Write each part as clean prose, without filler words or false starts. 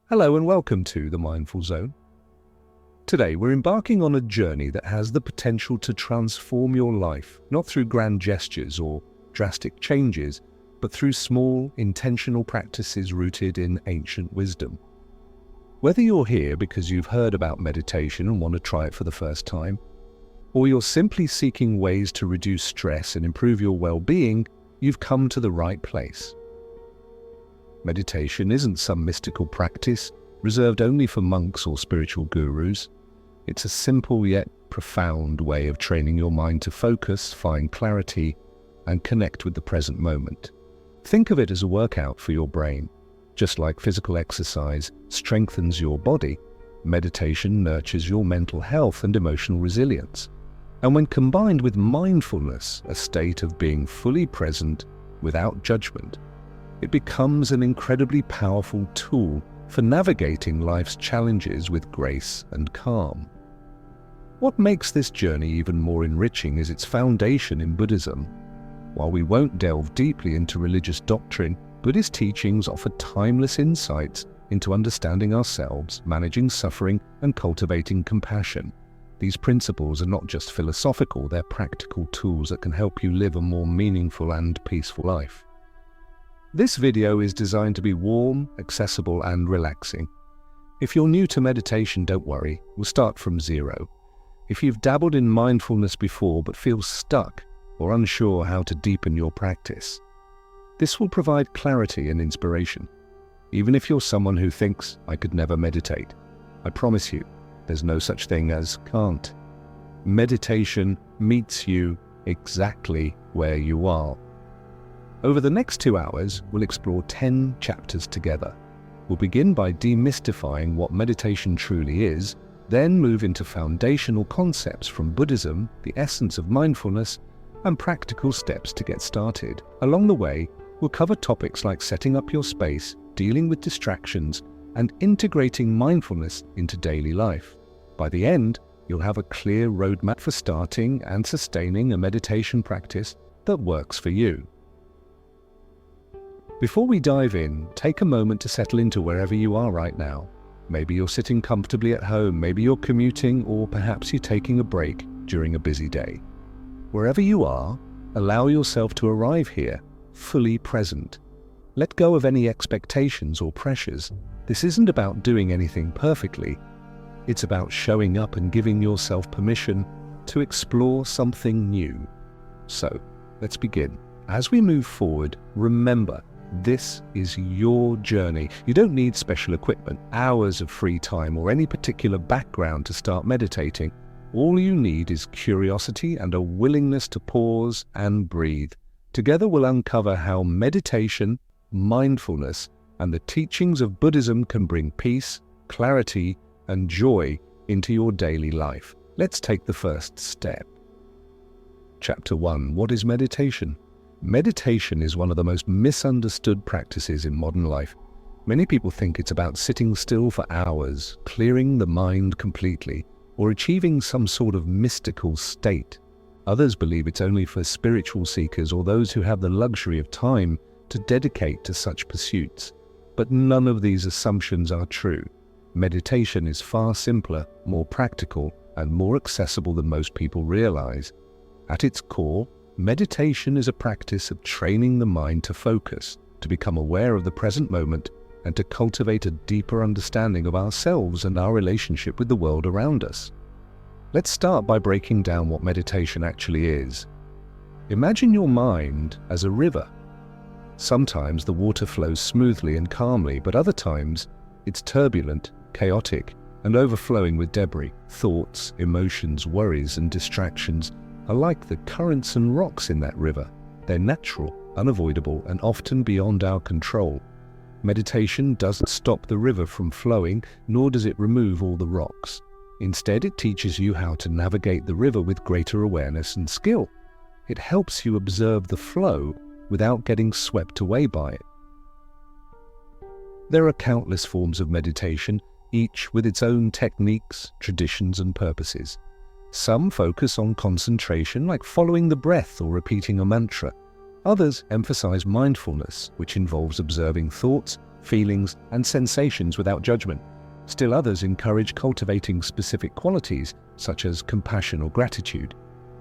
Hello and welcome to the Mindful Zone. Today we're embarking on a journey that has the potential to transform your life, not through grand gestures or drastic changes, but through small, intentional practices rooted in ancient wisdom. Whether you're here because you've heard about meditation and want to try it for the first time, or you're simply seeking ways to reduce stress and improve your well-being, you've come to the right place. Meditation isn't some mystical practice reserved only for monks or spiritual gurus. It's a simple yet profound way of training your mind to focus, find clarity, and connect with the present moment. Think of it as a workout for your brain. Just like physical exercise strengthens your body, meditation nurtures your mental health and emotional resilience. And when combined with mindfulness, a state of being fully present without judgment, it becomes an incredibly powerful tool for navigating life's challenges with grace and calm. What makes this journey even more enriching is its foundation in Buddhism. While we won't delve deeply into religious doctrine, Buddhist teachings offer timeless insights into understanding ourselves, managing suffering, and cultivating compassion. These principles are not just philosophical, they're practical tools that can help you live a more meaningful and peaceful life. This video is designed to be warm, accessible, and relaxing. If you're new to meditation, don't worry, we'll start from zero. If you've dabbled in mindfulness before but feel stuck or unsure how to deepen your practice, this will provide clarity and inspiration. Even if you're someone who thinks, I could never meditate, I promise you, there's no such thing as can't. Meditation meets you exactly where you are. Over the next 2 hours, we'll explore 10 chapters together. We'll begin by demystifying what meditation truly is, then move into foundational concepts from Buddhism, the essence of mindfulness, and practical steps to get started. Along the way, we'll cover topics like setting up your space, dealing with distractions, and integrating mindfulness into daily life. By the end, you'll have a clear roadmap for starting and sustaining a meditation practice that works for you. Before we dive in, take a moment to settle into wherever you are right now. Maybe you're sitting comfortably at home, maybe you're commuting, or perhaps you're taking a break during a busy day. Wherever you are, allow yourself to arrive here, fully present. Let go of any expectations or pressures. This isn't about doing anything perfectly. It's about showing up and giving yourself permission to explore something new. So, let's begin. As we move forward, remember, this is your journey. You don't need special equipment, hours of free time, or any particular background to start meditating. All you need is curiosity and a willingness to pause and breathe. Together we'll uncover how meditation, mindfulness, and the teachings of Buddhism can bring peace, clarity, and joy into your daily life. Let's take the first step. Chapter 1. What is meditation? Meditation is one of the most misunderstood practices in modern life. Many people think it's about sitting still for hours, clearing the mind completely, or achieving some sort of mystical state. Others believe it's only for spiritual seekers or those who have the luxury of time to dedicate to such pursuits. But none of these assumptions are true. Meditation is far simpler, more practical, and more accessible than most people realize. At its core, meditation is a practice of training the mind to focus, to become aware of the present moment, and to cultivate a deeper understanding of ourselves and our relationship with the world around us. Let's start by breaking down what meditation actually is. Imagine your mind as a river. Sometimes the water flows smoothly and calmly, but other times it's turbulent, chaotic, and overflowing with debris. Thoughts, emotions, worries, and distractions are like the currents and rocks in that river. They're natural, unavoidable, and often beyond our control. Meditation doesn't stop the river from flowing, nor does it remove all the rocks. Instead, it teaches you how to navigate the river with greater awareness and skill. It helps you observe the flow without getting swept away by it. There are countless forms of meditation, each with its own techniques, traditions, and purposes. Some focus on concentration, like following the breath or repeating a mantra. Others emphasize mindfulness, which involves observing thoughts, feelings, and sensations without judgment. Still others encourage cultivating specific qualities, such as compassion or gratitude.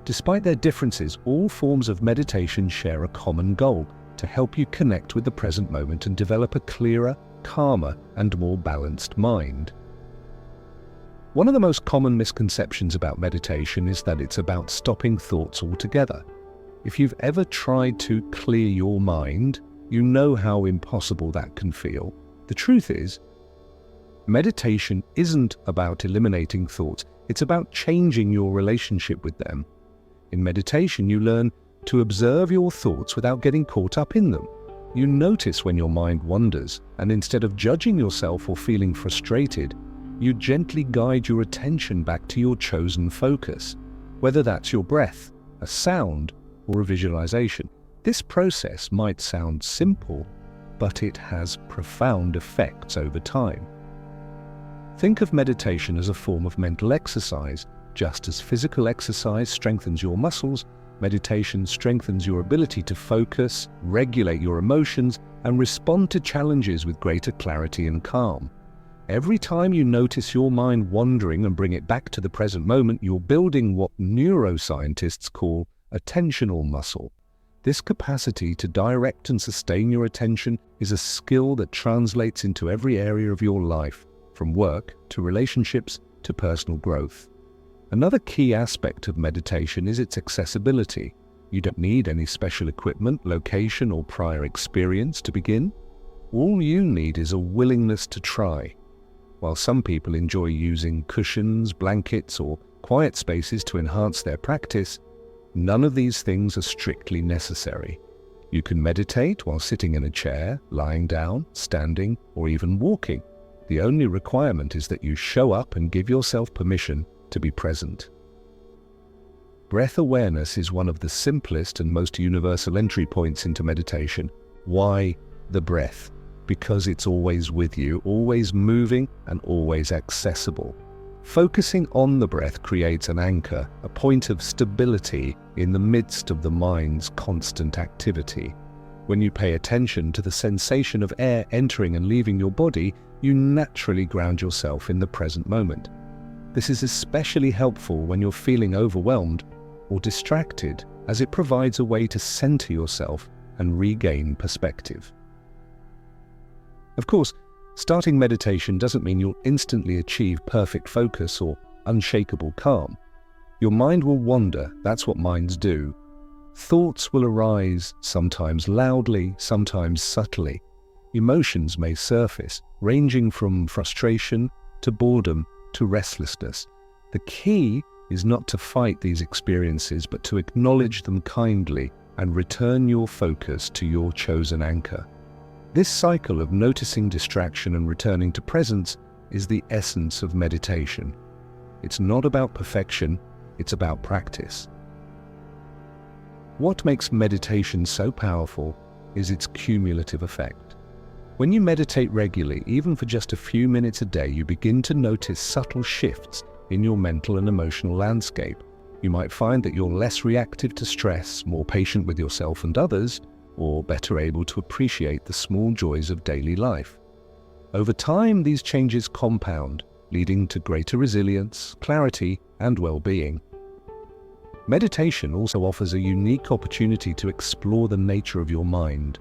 Despite their differences, all forms of meditation share a common goal: to help you connect with the present moment and develop a clearer, calmer, and more balanced mind. One of the most common misconceptions about meditation is that it's about stopping thoughts altogether. If you've ever tried to clear your mind, you know how impossible that can feel. The truth is, meditation isn't about eliminating thoughts, it's about changing your relationship with them. In meditation, you learn to observe your thoughts without getting caught up in them. You notice when your mind wanders, and instead of judging yourself or feeling frustrated, you gently guide your attention back to your chosen focus, whether that's your breath, a sound, or a visualization. This process might sound simple, but it has profound effects over time. Think of meditation as a form of mental exercise. Just as physical exercise strengthens your muscles, meditation strengthens your ability to focus, regulate your emotions, and respond to challenges with greater clarity and calm. Every time you notice your mind wandering and bring it back to the present moment, you're building what neuroscientists call attentional muscle. This capacity to direct and sustain your attention is a skill that translates into every area of your life, from work to relationships to personal growth. Another key aspect of meditation is its accessibility. You don't need any special equipment, location, or prior experience to begin. All you need is a willingness to try. While some people enjoy using cushions, blankets, or quiet spaces to enhance their practice, none of these things are strictly necessary. You can meditate while sitting in a chair, lying down, standing, or even walking. The only requirement is that you show up and give yourself permission to be present. Breath awareness is one of the simplest and most universal entry points into meditation. Why the breath? Because it's always with you, always moving, and always accessible. Focusing on the breath creates an anchor, a point of stability in the midst of the mind's constant activity. When you pay attention to the sensation of air entering and leaving your body, you naturally ground yourself in the present moment. This is especially helpful when you're feeling overwhelmed or distracted, as it provides a way to center yourself and regain perspective. Of course, starting meditation doesn't mean you'll instantly achieve perfect focus or unshakable calm. Your mind will wander, that's what minds do. Thoughts will arise, sometimes loudly, sometimes subtly. Emotions may surface, ranging from frustration to boredom to restlessness. The key is not to fight these experiences, but to acknowledge them kindly and return your focus to your chosen anchor. This cycle of noticing distraction and returning to presence is the essence of meditation. It's not about perfection, it's about practice. What makes meditation so powerful is its cumulative effect. When you meditate regularly, even for just a few minutes a day, you begin to notice subtle shifts in your mental and emotional landscape. You might find that you're less reactive to stress, more patient with yourself and others, or better able to appreciate the small joys of daily life. Over time, these changes compound, leading to greater resilience, clarity, and well-being. Meditation also offers a unique opportunity to explore the nature of your mind.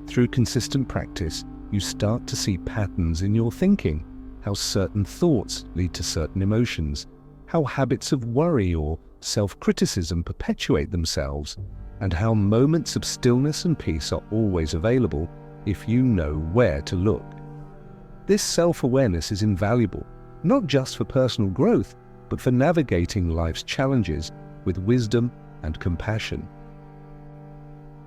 Through consistent practice, you start to see patterns in your thinking, how certain thoughts lead to certain emotions, how habits of worry or self-criticism perpetuate themselves, and how moments of stillness and peace are always available if you know where to look. This self-awareness is invaluable, not just for personal growth, but for navigating life's challenges with wisdom and compassion.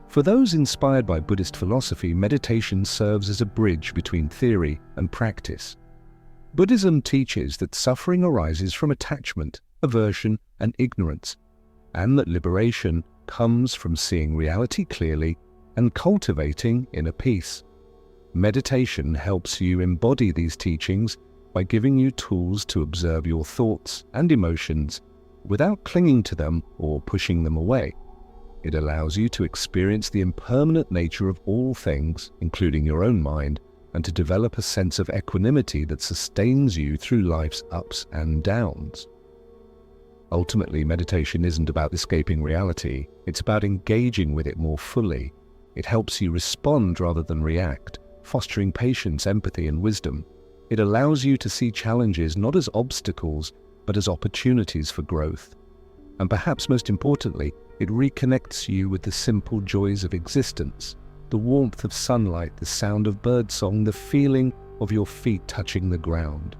For those inspired by Buddhist philosophy, meditation serves as a bridge between theory and practice. Buddhism teaches that suffering arises from attachment, aversion, and ignorance, and that liberation comes from seeing reality clearly and cultivating inner peace. Meditation helps you embody these teachings by giving you tools to observe your thoughts and emotions without clinging to them or pushing them away. It allows you to experience the impermanent nature of all things, including your own mind, and to develop a sense of equanimity that sustains you through life's ups and downs. Ultimately, meditation isn't about escaping reality, it's about engaging with it more fully. It helps you respond rather than react, fostering patience, empathy, and wisdom. It allows you to see challenges not as obstacles, but as opportunities for growth. And perhaps most importantly, it reconnects you with the simple joys of existence, the warmth of sunlight, the sound of birdsong, the feeling of your feet touching the ground.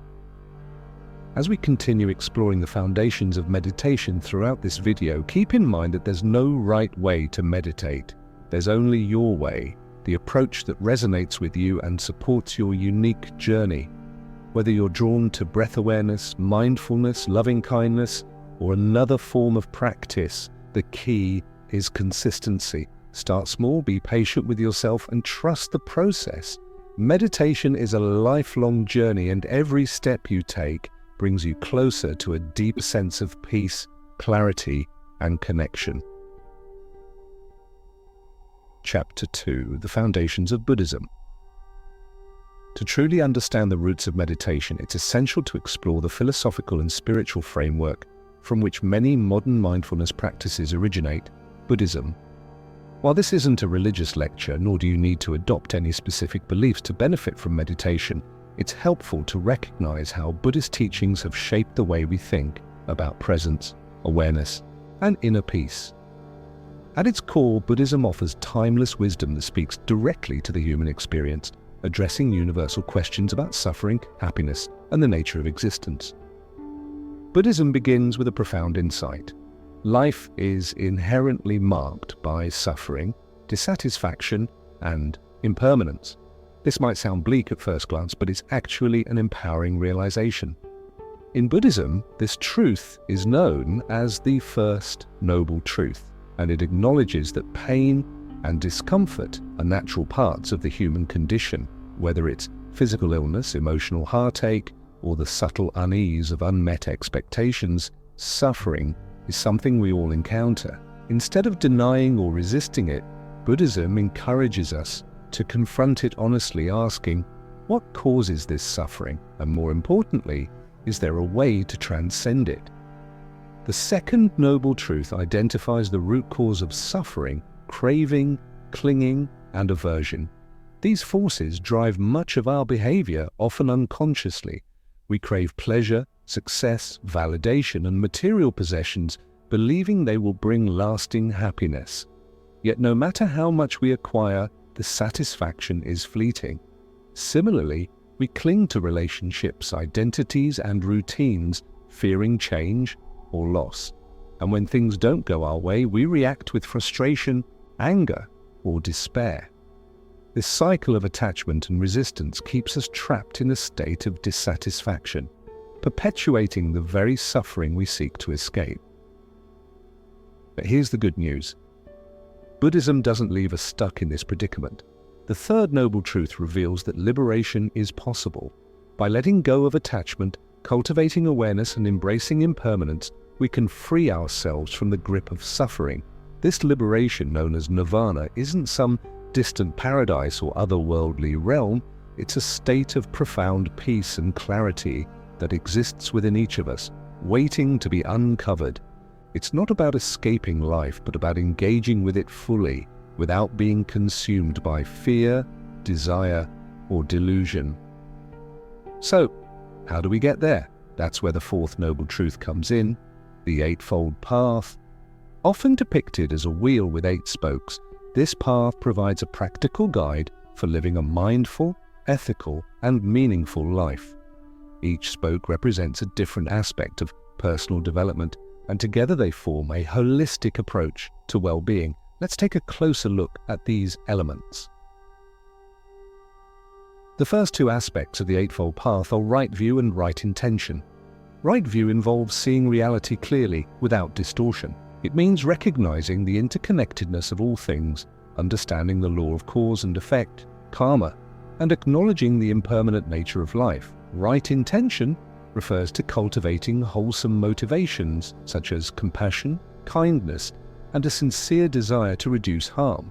As we continue exploring the foundations of meditation throughout this video, keep in mind that there's no right way to meditate. There's only your way, the approach that resonates with you and supports your unique journey. Whether you're drawn to breath awareness, mindfulness, loving kindness, or another form of practice, the key is consistency. Start small, be patient with yourself, and trust the process. Meditation is a lifelong journey, and every step you take brings you closer to a deep sense of peace, clarity, and connection. Chapter 2: The Foundations of Buddhism. To truly understand the roots of meditation, it's essential to explore the philosophical and spiritual framework from which many modern mindfulness practices originate, Buddhism. While this isn't a religious lecture, nor do you need to adopt any specific beliefs to benefit from meditation, it's helpful to recognize how Buddhist teachings have shaped the way we think about presence, awareness, and inner peace. At its core, Buddhism offers timeless wisdom that speaks directly to the human experience, addressing universal questions about suffering, happiness, and the nature of existence. Buddhism begins with a profound insight. Life is inherently marked by suffering, dissatisfaction, and impermanence. This might sound bleak at first glance, but it's actually an empowering realization. In Buddhism, this truth is known as the First Noble Truth, and it acknowledges that pain and discomfort are natural parts of the human condition, whether it's physical illness, emotional heartache, or the subtle unease of unmet expectations. Suffering is something we all encounter. Instead of denying or resisting it, Buddhism encourages us to confront it honestly, asking, what causes this suffering? And more importantly, is there a way to transcend it? The second noble truth identifies the root cause of suffering: craving, clinging, and aversion. These forces drive much of our behavior, often unconsciously. We crave pleasure, success, validation, and material possessions, believing they will bring lasting happiness. Yet no matter how much we acquire, the satisfaction is fleeting. Similarly, we cling to relationships, identities, and routines, fearing change or loss. And when things don't go our way, we react with frustration, anger, or despair. This cycle of attachment and resistance keeps us trapped in a state of dissatisfaction, perpetuating the very suffering we seek to escape. But here's the good news. Buddhism doesn't leave us stuck in this predicament. The third noble truth reveals that liberation is possible. By letting go of attachment, cultivating awareness, and embracing impermanence, we can free ourselves from the grip of suffering. This liberation, known as nirvana, isn't some distant paradise or otherworldly realm. It's a state of profound peace and clarity that exists within each of us, waiting to be uncovered. It's not about escaping life, but about engaging with it fully, without being consumed by fear, desire, or delusion. So, how do we get there? That's where the fourth noble truth comes in, the Eightfold Path. Often depicted as a wheel with 8 spokes, this path provides a practical guide for living a mindful, ethical, and meaningful life. Each spoke represents a different aspect of personal development, and together they form a holistic approach to well-being. Let's take a closer look at these elements. The first 2 aspects of the Eightfold Path are right view and right intention. Right view involves seeing reality clearly, without distortion. It means recognizing the interconnectedness of all things, understanding the law of cause and effect, karma, and acknowledging the impermanent nature of life. Right intention refers to cultivating wholesome motivations such as compassion, kindness, and a sincere desire to reduce harm.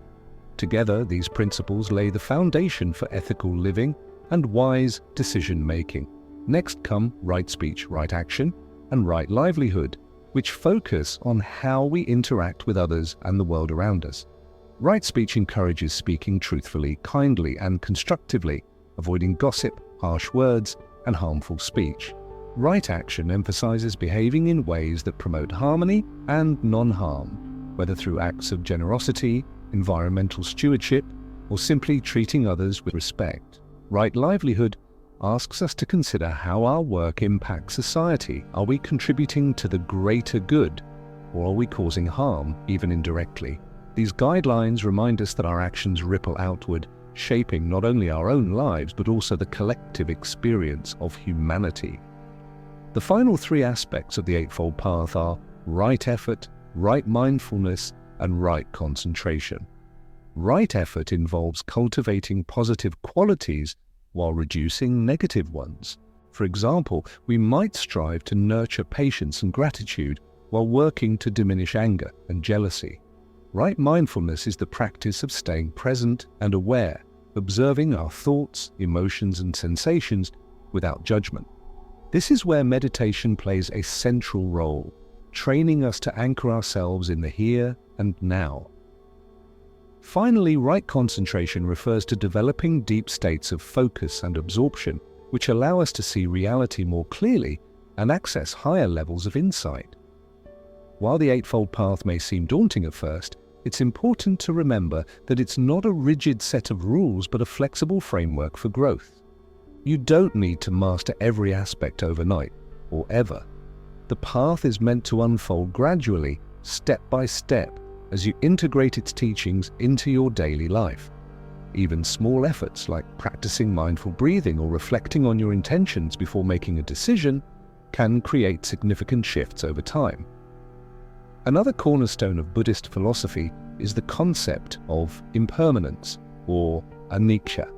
Together, these principles lay the foundation for ethical living, and wise decision-making. Next come right speech, right action, and right livelihood, which focus on how we interact with others and the world around us. Right speech encourages speaking truthfully, kindly, and constructively, avoiding gossip, harsh words, and harmful speech. Right action emphasizes behaving in ways that promote harmony and non-harm, whether through acts of generosity, environmental stewardship, or simply treating others with respect. Right livelihood asks us to consider how our work impacts society. Are we contributing to the greater good, or are we causing harm, even indirectly? These guidelines remind us that our actions ripple outward, shaping not only our own lives, but also the collective experience of humanity. The final three aspects of the Eightfold Path are right effort, right mindfulness, and right concentration. Right effort involves cultivating positive qualities while reducing negative ones. For example, we might strive to nurture patience and gratitude while working to diminish anger and jealousy. Right mindfulness is the practice of staying present and aware, observing our thoughts, emotions, and sensations without judgment. This is where meditation plays a central role, training us to anchor ourselves in the here and now. Finally, right concentration refers to developing deep states of focus and absorption, which allow us to see reality more clearly and access higher levels of insight. While the Eightfold Path may seem daunting at first, it's important to remember that it's not a rigid set of rules but a flexible framework for growth. You don't need to master every aspect overnight, or ever. The path is meant to unfold gradually, step by step, as you integrate its teachings into your daily life. Even small efforts like practicing mindful breathing or reflecting on your intentions before making a decision can create significant shifts over time. Another cornerstone of Buddhist philosophy is the concept of impermanence, or anicca.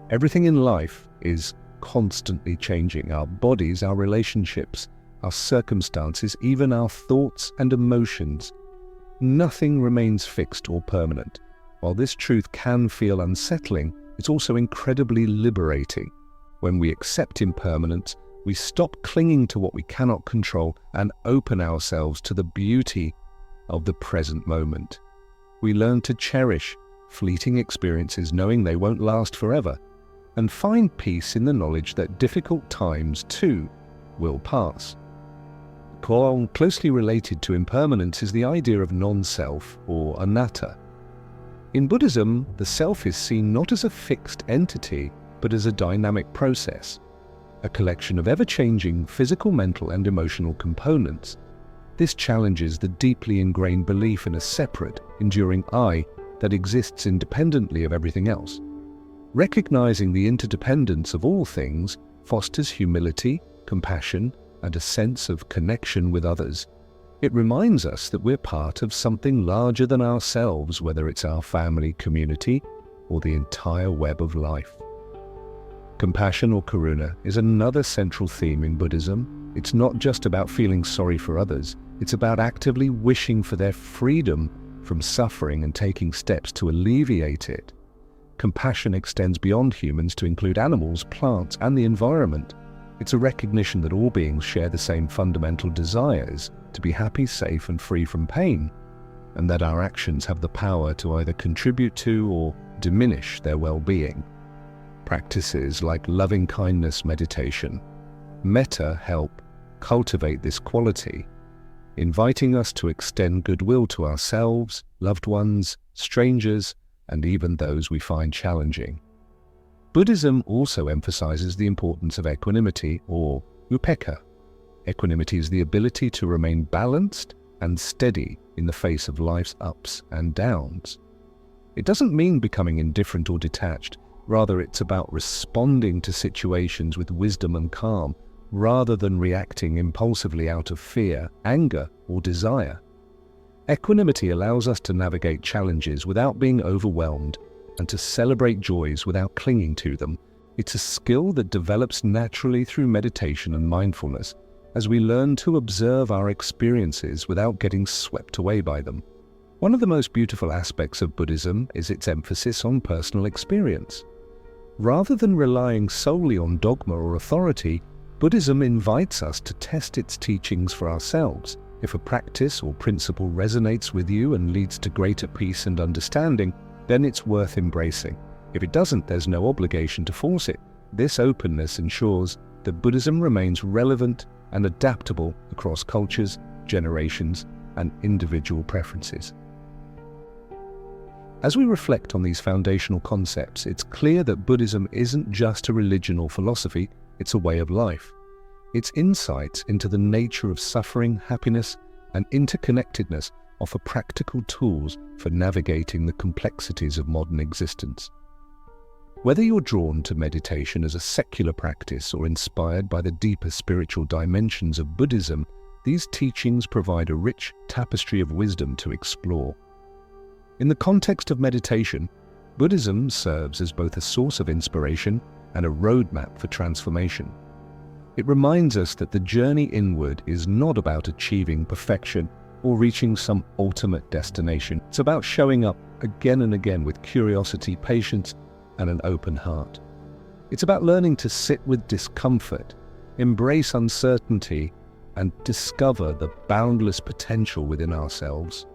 Everything in life is constantly changing. Our bodies, our relationships, our circumstances, even our thoughts and emotions. Nothing remains fixed or permanent. While this truth can feel unsettling, it's also incredibly liberating. When we accept impermanence, we stop clinging to what we cannot control and open ourselves to the beauty of the present moment. We learn to cherish fleeting experiences knowing they won't last forever, and find peace in the knowledge that difficult times too will pass. Closely related to impermanence is the idea of non-self, or anatta. In Buddhism, the self is seen not as a fixed entity, but as a dynamic process, a collection of ever-changing physical, mental, and emotional components. This challenges the deeply ingrained belief in a separate, enduring I that exists independently of everything else. Recognizing the interdependence of all things fosters humility, compassion, and a sense of connection with others. It reminds us that we're part of something larger than ourselves, whether it's our family, community, or the entire web of life. Compassion, or karuna, is another central theme in Buddhism. It's not just about feeling sorry for others, it's about actively wishing for their freedom from suffering and taking steps to alleviate it. Compassion extends beyond humans to include animals, plants, and the environment. It's a recognition that all beings share the same fundamental desires to be happy, safe, and free from pain, and that our actions have the power to either contribute to or diminish their well-being. Practices like loving-kindness meditation, metta, help cultivate this quality, inviting us to extend goodwill to ourselves, loved ones, strangers, and even those we find challenging. Buddhism also emphasizes the importance of equanimity, or upekkha. Equanimity is the ability to remain balanced and steady in the face of life's ups and downs. It doesn't mean becoming indifferent or detached. Rather, it's about responding to situations with wisdom and calm, rather than reacting impulsively out of fear, anger, or desire. Equanimity allows us to navigate challenges without being overwhelmed and to celebrate joys without clinging to them. It's a skill that develops naturally through meditation and mindfulness, as we learn to observe our experiences without getting swept away by them. One of the most beautiful aspects of Buddhism is its emphasis on personal experience. Rather than relying solely on dogma or authority, Buddhism invites us to test its teachings for ourselves. If a practice or principle resonates with you and leads to greater peace and understanding, then it's worth embracing. If it doesn't, there's no obligation to force it. This openness ensures that Buddhism remains relevant and adaptable across cultures, generations, and individual preferences. As we reflect on these foundational concepts, it's clear that Buddhism isn't just a religion or philosophy, it's a way of life. Its insights into the nature of suffering, happiness, and interconnectedness offer practical tools for navigating the complexities of modern existence. Whether you're drawn to meditation as a secular practice or inspired by the deeper spiritual dimensions of Buddhism, these teachings provide a rich tapestry of wisdom to explore. In the context of meditation, Buddhism serves as both a source of inspiration and a roadmap for transformation. It reminds us that the journey inward is not about achieving perfection or reaching some ultimate destination. It's about showing up again and again with curiosity, patience, and an open heart. It's about learning to sit with discomfort, embrace uncertainty, and discover the boundless potential within ourselves.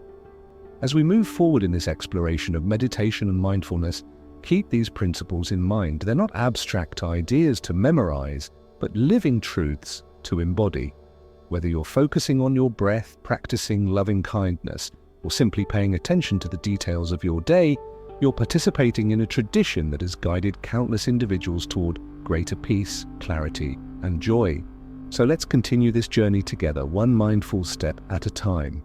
As we move forward in this exploration of meditation and mindfulness, keep these principles in mind. They're not abstract ideas to memorize, but living truths to embody. Whether you're focusing on your breath, practicing loving kindness, or simply paying attention to the details of your day, you're participating in a tradition that has guided countless individuals toward greater peace, clarity, and joy. So let's continue this journey together, one mindful step at a time.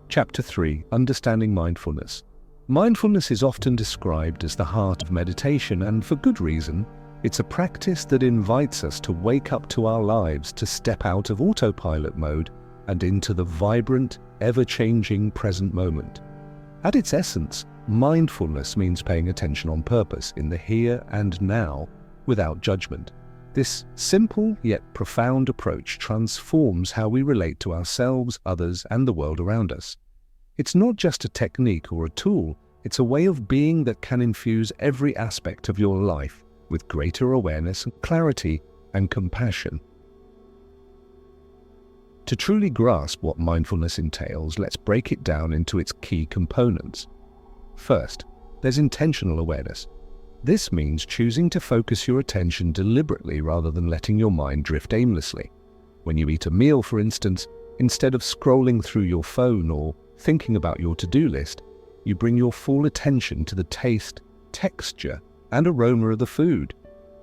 Chapter 3: Understanding Mindfulness. Mindfulness is often described as the heart of meditation, and for good reason. It's a practice that invites us to wake up to our lives, to step out of autopilot mode and into the vibrant, ever-changing present moment. At its essence, mindfulness means paying attention on purpose, in the here and now, without judgment. This simple yet profound approach transforms how we relate to ourselves, others, and the world around us. It's not just a technique or a tool, it's a way of being that can infuse every aspect of your life with greater awareness, clarity, and compassion. To truly grasp what mindfulness entails, let's break it down into its key components. First, there's intentional awareness. This means choosing to focus your attention deliberately rather than letting your mind drift aimlessly. When you eat a meal, for instance, instead of scrolling through your phone or thinking about your to-do list, you bring your full attention to the taste, texture, and aroma of the food.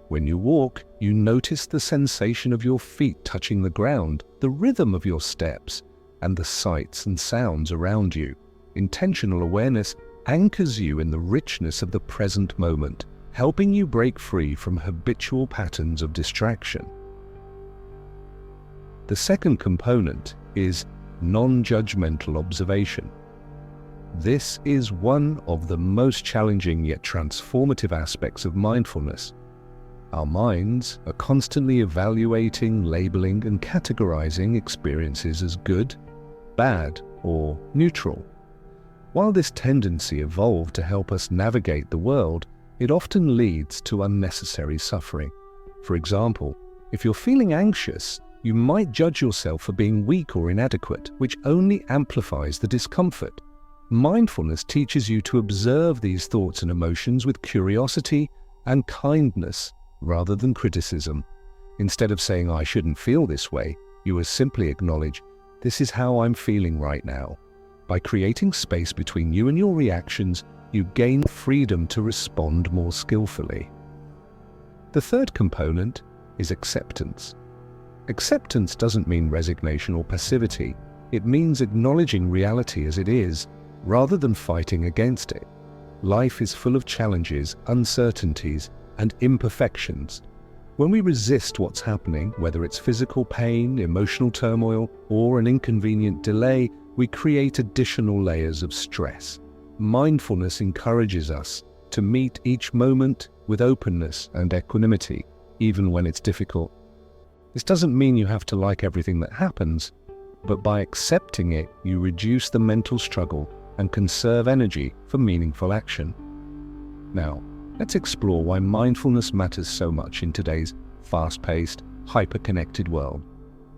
When you walk, you notice the sensation of your feet touching the ground, the rhythm of your steps, and the sights and sounds around you. Intentional awareness anchors you in the richness of the present moment, helping you break free from habitual patterns of distraction. The second component is non-judgmental observation. This is one of the most challenging yet transformative aspects of mindfulness. Our minds are constantly evaluating, labeling, and categorizing experiences as good, bad, or neutral. While this tendency evolved to help us navigate the world, it often leads to unnecessary suffering. For example, if you're feeling anxious, you might judge yourself for being weak or inadequate, which only amplifies the discomfort. Mindfulness teaches you to observe these thoughts and emotions with curiosity and kindness rather than criticism. Instead of saying, "I shouldn't feel this way," you will simply acknowledge, "This is how I'm feeling right now." By creating space between you and your reactions, you gain freedom to respond more skillfully. The third component is acceptance. Acceptance doesn't mean resignation or passivity. It means acknowledging reality as it is, rather than fighting against it. Life is full of challenges, uncertainties, and imperfections. When we resist what's happening, whether it's physical pain, emotional turmoil, or an inconvenient delay, we create additional layers of stress. Mindfulness encourages us to meet each moment with openness and equanimity, even when it's difficult. This doesn't mean you have to like everything that happens, but by accepting it, you reduce the mental struggle and conserve energy for meaningful action. Now, Let's explore why mindfulness matters so much in today's fast-paced, hyper-connected world.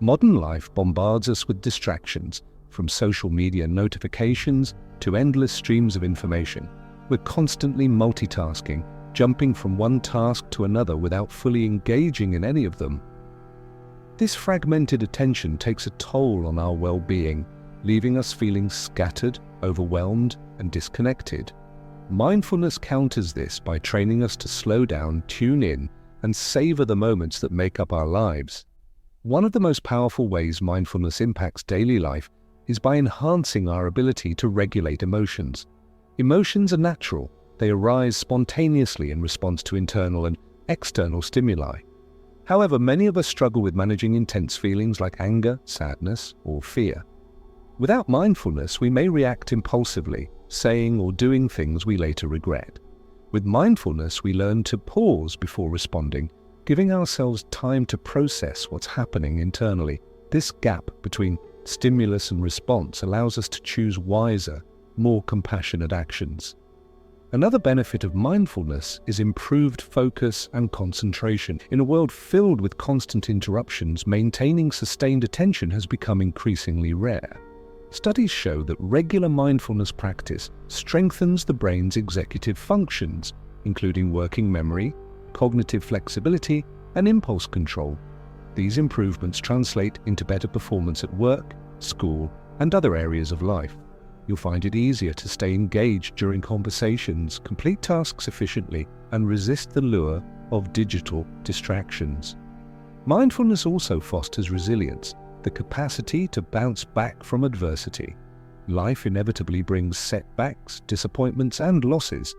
Modern life bombards us with distractions, from social media notifications to endless streams of information. We're constantly multitasking, jumping from one task to another without fully engaging in any of them. This fragmented attention takes a toll on our well-being, leaving us feeling scattered, overwhelmed, and disconnected. Mindfulness counters this by training us to slow down, tune in, and savor the moments that make up our lives. One of the most powerful ways mindfulness impacts daily life is by enhancing our ability to regulate emotions. Emotions are natural. They arise spontaneously in response to internal and external stimuli. However, many of us struggle with managing intense feelings like anger, sadness, or fear. Without mindfulness, we may react impulsively, saying or doing things we later regret. With mindfulness, we learn to pause before responding, giving ourselves time to process what's happening internally. This gap between stimulus and response allows us to choose wiser, more compassionate actions. Another benefit of mindfulness is improved focus and concentration. In a world filled with constant interruptions, maintaining sustained attention has become increasingly rare. Studies show that regular mindfulness practice strengthens the brain's executive functions, including working memory, cognitive flexibility, and impulse control. These improvements translate into better performance at work, school, and other areas of life. You'll find it easier to stay engaged during conversations, complete tasks efficiently, and resist the lure of digital distractions. Mindfulness also fosters resilience, the capacity to bounce back from adversity. Life inevitably brings setbacks, disappointments, and losses.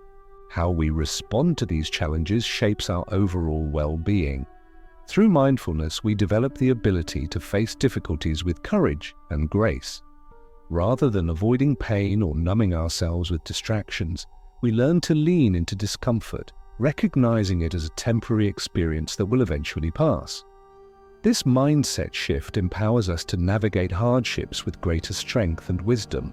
How we respond to these challenges shapes our overall well-being. Through mindfulness, we develop the ability to face difficulties with courage and grace. Rather than avoiding pain or numbing ourselves with distractions, we learn to lean into discomfort, recognizing it as a temporary experience that will eventually pass. This mindset shift empowers us to navigate hardships with greater strength and wisdom.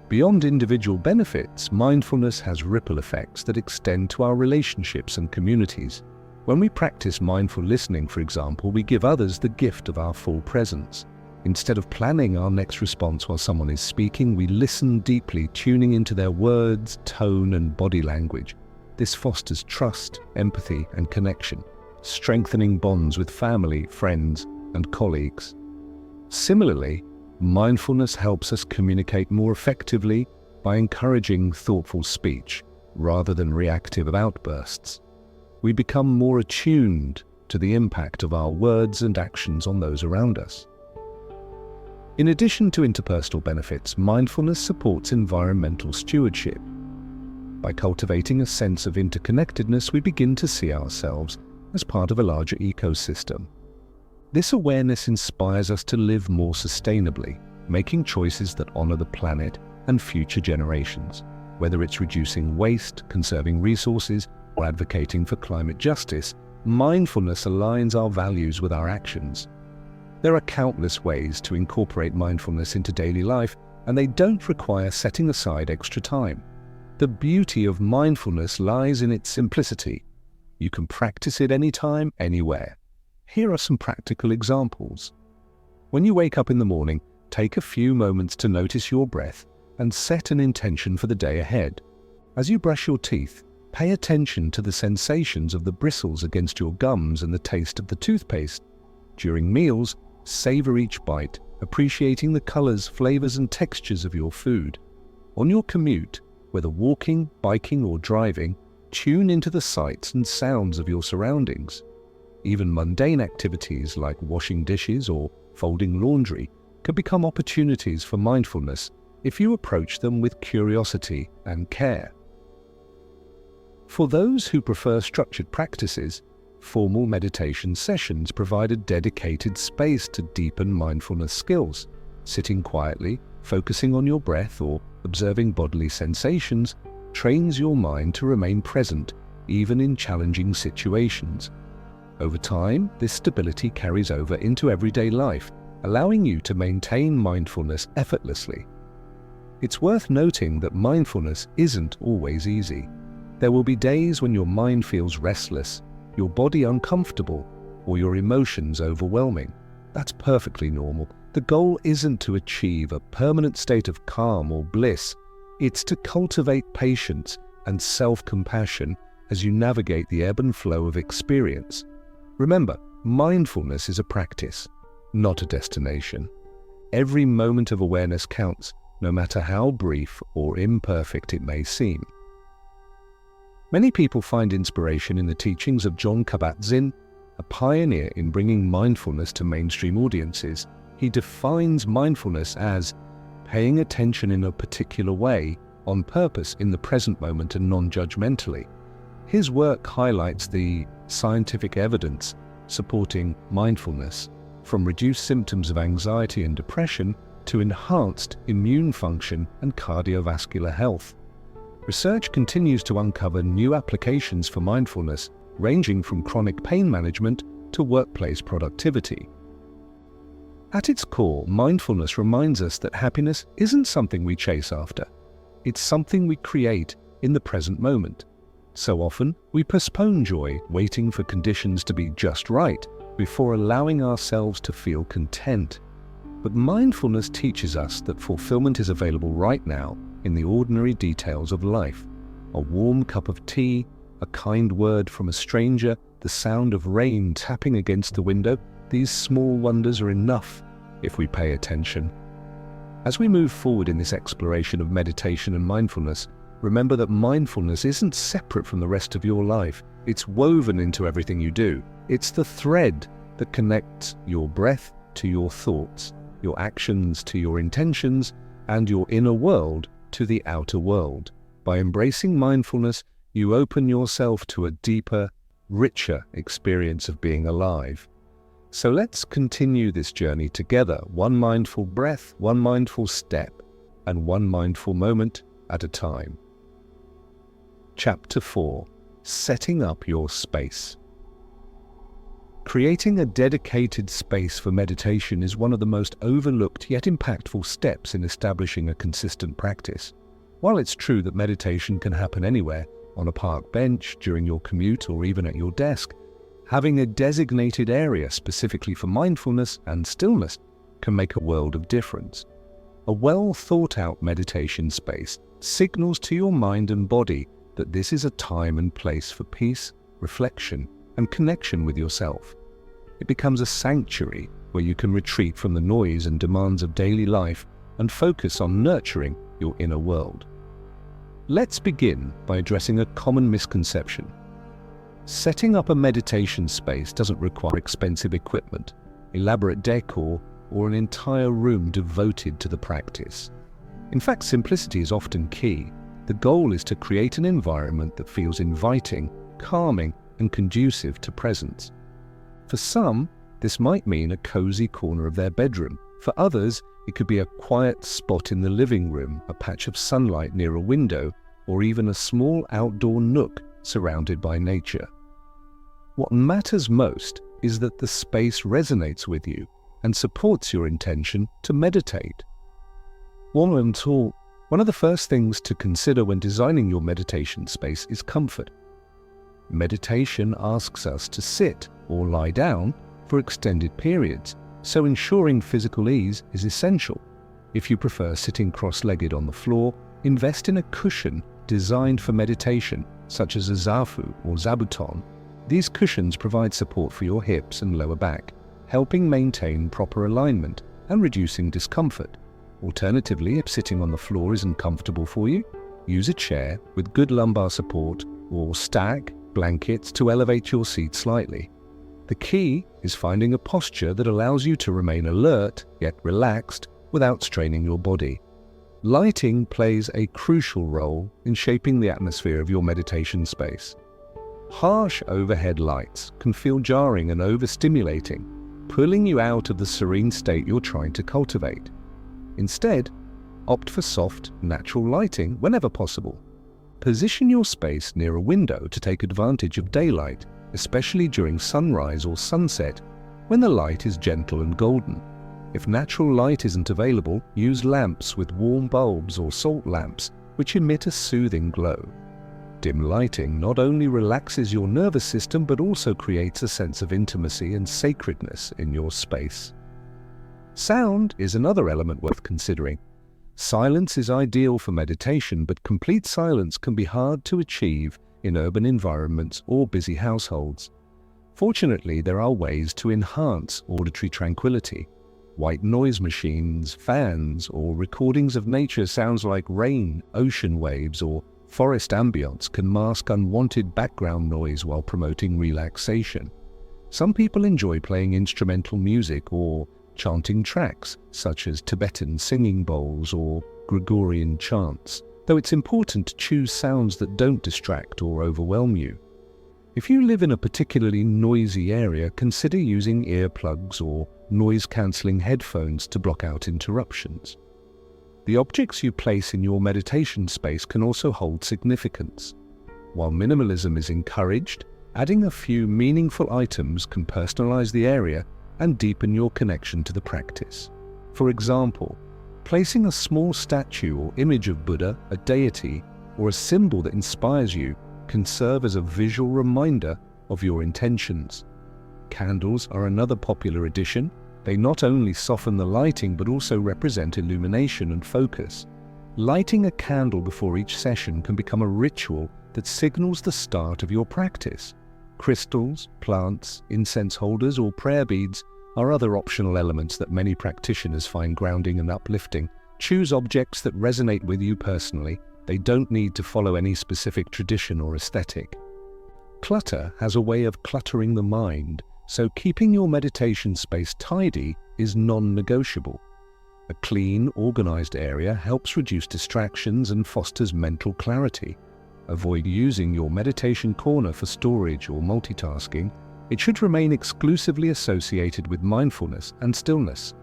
Beyond individual benefits, mindfulness has ripple effects that extend to our relationships and communities. When we practice mindful listening, for example, we give others the gift of our full presence. Instead of planning our next response while someone is speaking, we listen deeply, tuning into their words, tone, and body language. This fosters trust, empathy, and connection, strengthening bonds with family, friends, and colleagues. Similarly, mindfulness helps us communicate more effectively by encouraging thoughtful speech rather than reactive outbursts. We become more attuned to the impact of our words and actions on those around us. In addition to interpersonal benefits, mindfulness supports environmental stewardship. By cultivating a sense of interconnectedness, we begin to see ourselves as part of a larger ecosystem. This awareness inspires us to live more sustainably, making choices that honor the planet and future generations. Whether it's reducing waste, conserving resources, or advocating for climate justice, mindfulness aligns our values with our actions. There are countless ways to incorporate mindfulness into daily life, and they don't require setting aside extra time. The beauty of mindfulness lies in its simplicity. You can practice it anytime, anywhere. Here are some practical examples. When you wake up in the morning, take a few moments to notice your breath and set an intention for the day ahead. As you brush your teeth, pay attention to the sensations of the bristles against your gums and the taste of the toothpaste. During meals, savor each bite, appreciating the colors, flavors, and textures of your food. On your commute, whether walking, biking, or driving, tune into the sights and sounds of your surroundings. Even mundane activities like washing dishes or folding laundry can become opportunities for mindfulness if you approach them with curiosity and care. For those who prefer structured practices, formal meditation sessions provide a dedicated space to deepen mindfulness skills. Sitting quietly, focusing on your breath, or observing bodily sensations trains your mind to remain present, even in challenging situations. Over time, this stability carries over into everyday life, allowing you to maintain mindfulness effortlessly. It's worth noting that mindfulness isn't always easy. There will be days when your mind feels restless, your body uncomfortable, or your emotions overwhelming. That's perfectly normal. The goal isn't to achieve a permanent state of calm or bliss. It's to cultivate patience and self-compassion as you navigate the ebb and flow of experience. Remember, mindfulness is a practice, not a destination. Every moment of awareness counts, no matter how brief or imperfect it may seem. Many people find inspiration in the teachings of Jon Kabat-Zinn, a pioneer in bringing mindfulness to mainstream audiences. He defines mindfulness as paying attention in a particular way, on purpose in the present moment and non-judgmentally. His work highlights the scientific evidence supporting mindfulness, from reduced symptoms of anxiety and depression to enhanced immune function and cardiovascular health. Research continues to uncover new applications for mindfulness, ranging from chronic pain management to workplace productivity. At its core, mindfulness reminds us that happiness isn't something we chase after. It's something we create in the present moment. So often, we postpone joy, waiting for conditions to be just right before allowing ourselves to feel content. But mindfulness teaches us that fulfillment is available right now in the ordinary details of life. A warm cup of tea, a kind word from a stranger, the sound of rain tapping against the window, these small wonders are enough if we pay attention. As we move forward in this exploration of meditation and mindfulness, remember that mindfulness isn't separate from the rest of your life. It's woven into everything you do. It's the thread that connects your breath to your thoughts, your actions to your intentions, and your inner world to the outer world. By embracing mindfulness, you open yourself to a deeper, richer experience of being alive. So let's continue this journey together, one mindful breath, one mindful step, and one mindful moment at a time. Chapter 4. Setting up your space. Creating a dedicated space for meditation is one of the most overlooked yet impactful steps in establishing a consistent practice. While it's true that meditation can happen anywhere, on a park bench, during your commute, or even at your desk, having a designated area specifically for mindfulness and stillness can make a world of difference. A well-thought-out meditation space signals to your mind and body that this is a time and place for peace, reflection, and connection with yourself. It becomes a sanctuary where you can retreat from the noise and demands of daily life and focus on nurturing your inner world. Let's begin by addressing a common misconception. Setting up a meditation space doesn't require expensive equipment, elaborate decor, or an entire room devoted to the practice. In fact, simplicity is often key. The goal is to create an environment that feels inviting, calming, and conducive to presence. For some, this might mean a cozy corner of their bedroom. For others, it could be a quiet spot in the living room, a patch of sunlight near a window, or even a small outdoor nook surrounded by nature. What matters most is that the space resonates with you and supports your intention to meditate. One of the first things to consider when designing your meditation space is comfort. Meditation asks us to sit or lie down for extended periods, so ensuring physical ease is essential. If you prefer sitting cross-legged on the floor, invest in a cushion designed for meditation, such as a zafu or zabuton. These cushions provide support for your hips and lower back, helping maintain proper alignment and reducing discomfort. Alternatively, if sitting on the floor isn't comfortable for you, use a chair with good lumbar support or stack blankets to elevate your seat slightly. The key is finding a posture that allows you to remain alert yet relaxed without straining your body. Lighting plays a crucial role in shaping the atmosphere of your meditation space. Harsh overhead lights can feel jarring and overstimulating, pulling you out of the serene state you're trying to cultivate. Instead, opt for soft, natural lighting whenever possible. Position your space near a window to take advantage of daylight, especially during sunrise or sunset, when the light is gentle and golden. If natural light isn't available, use lamps with warm bulbs or salt lamps, which emit a soothing glow. Dim lighting not only relaxes your nervous system but also creates a sense of intimacy and sacredness in your space. Sound is another element worth considering. Silence is ideal for meditation, but complete silence can be hard to achieve in urban environments or busy households. Fortunately, there are ways to enhance auditory tranquility. White noise machines, fans, or recordings of nature sounds like rain, ocean waves, or forest ambience can mask unwanted background noise while promoting relaxation. Some people enjoy playing instrumental music or chanting tracks, such as Tibetan singing bowls or Gregorian chants, though it's important to choose sounds that don't distract or overwhelm you. If you live in a particularly noisy area, consider using earplugs or noise-cancelling headphones to block out interruptions. The objects you place in your meditation space can also hold significance. While minimalism is encouraged, adding a few meaningful items can personalize the area and deepen your connection to the practice. For example, placing a small statue or image of Buddha, a deity, or a symbol that inspires you can serve as a visual reminder of your intentions. Candles are another popular addition. They not only soften the lighting but also represent illumination and focus. Lighting a candle before each session can become a ritual that signals the start of your practice. Crystals, plants, incense holders, or prayer beads are other optional elements that many practitioners find grounding and uplifting. Choose objects that resonate with you personally. They don't need to follow any specific tradition or aesthetic. Clutter has a way of cluttering the mind, so keeping your meditation space tidy is non-negotiable. A clean, organized area helps reduce distractions and fosters mental clarity. Avoid using your meditation corner for storage or multitasking. It should remain exclusively associated with mindfulness and stillness.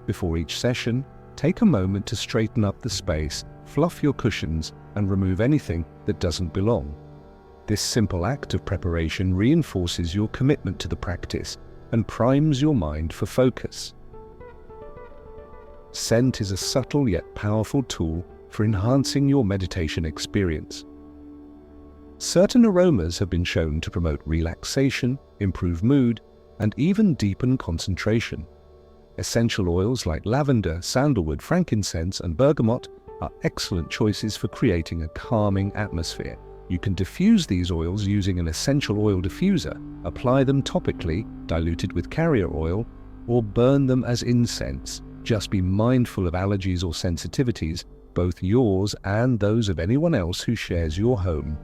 Before each session, take a moment to straighten up the space, fluff your cushions, and remove anything that doesn't belong. This simple act of preparation reinforces your commitment to the practice and primes your mind for focus. Scent is a subtle yet powerful tool for enhancing your meditation experience. Certain aromas have been shown to promote relaxation, improve mood, and even deepen concentration. Essential oils like lavender, sandalwood, frankincense, and bergamot are excellent choices for creating a calming atmosphere. You can diffuse these oils using an essential oil diffuser, apply them topically, diluted with carrier oil, or burn them as incense. Just be mindful of allergies or sensitivities, both yours and those of anyone else who shares your home.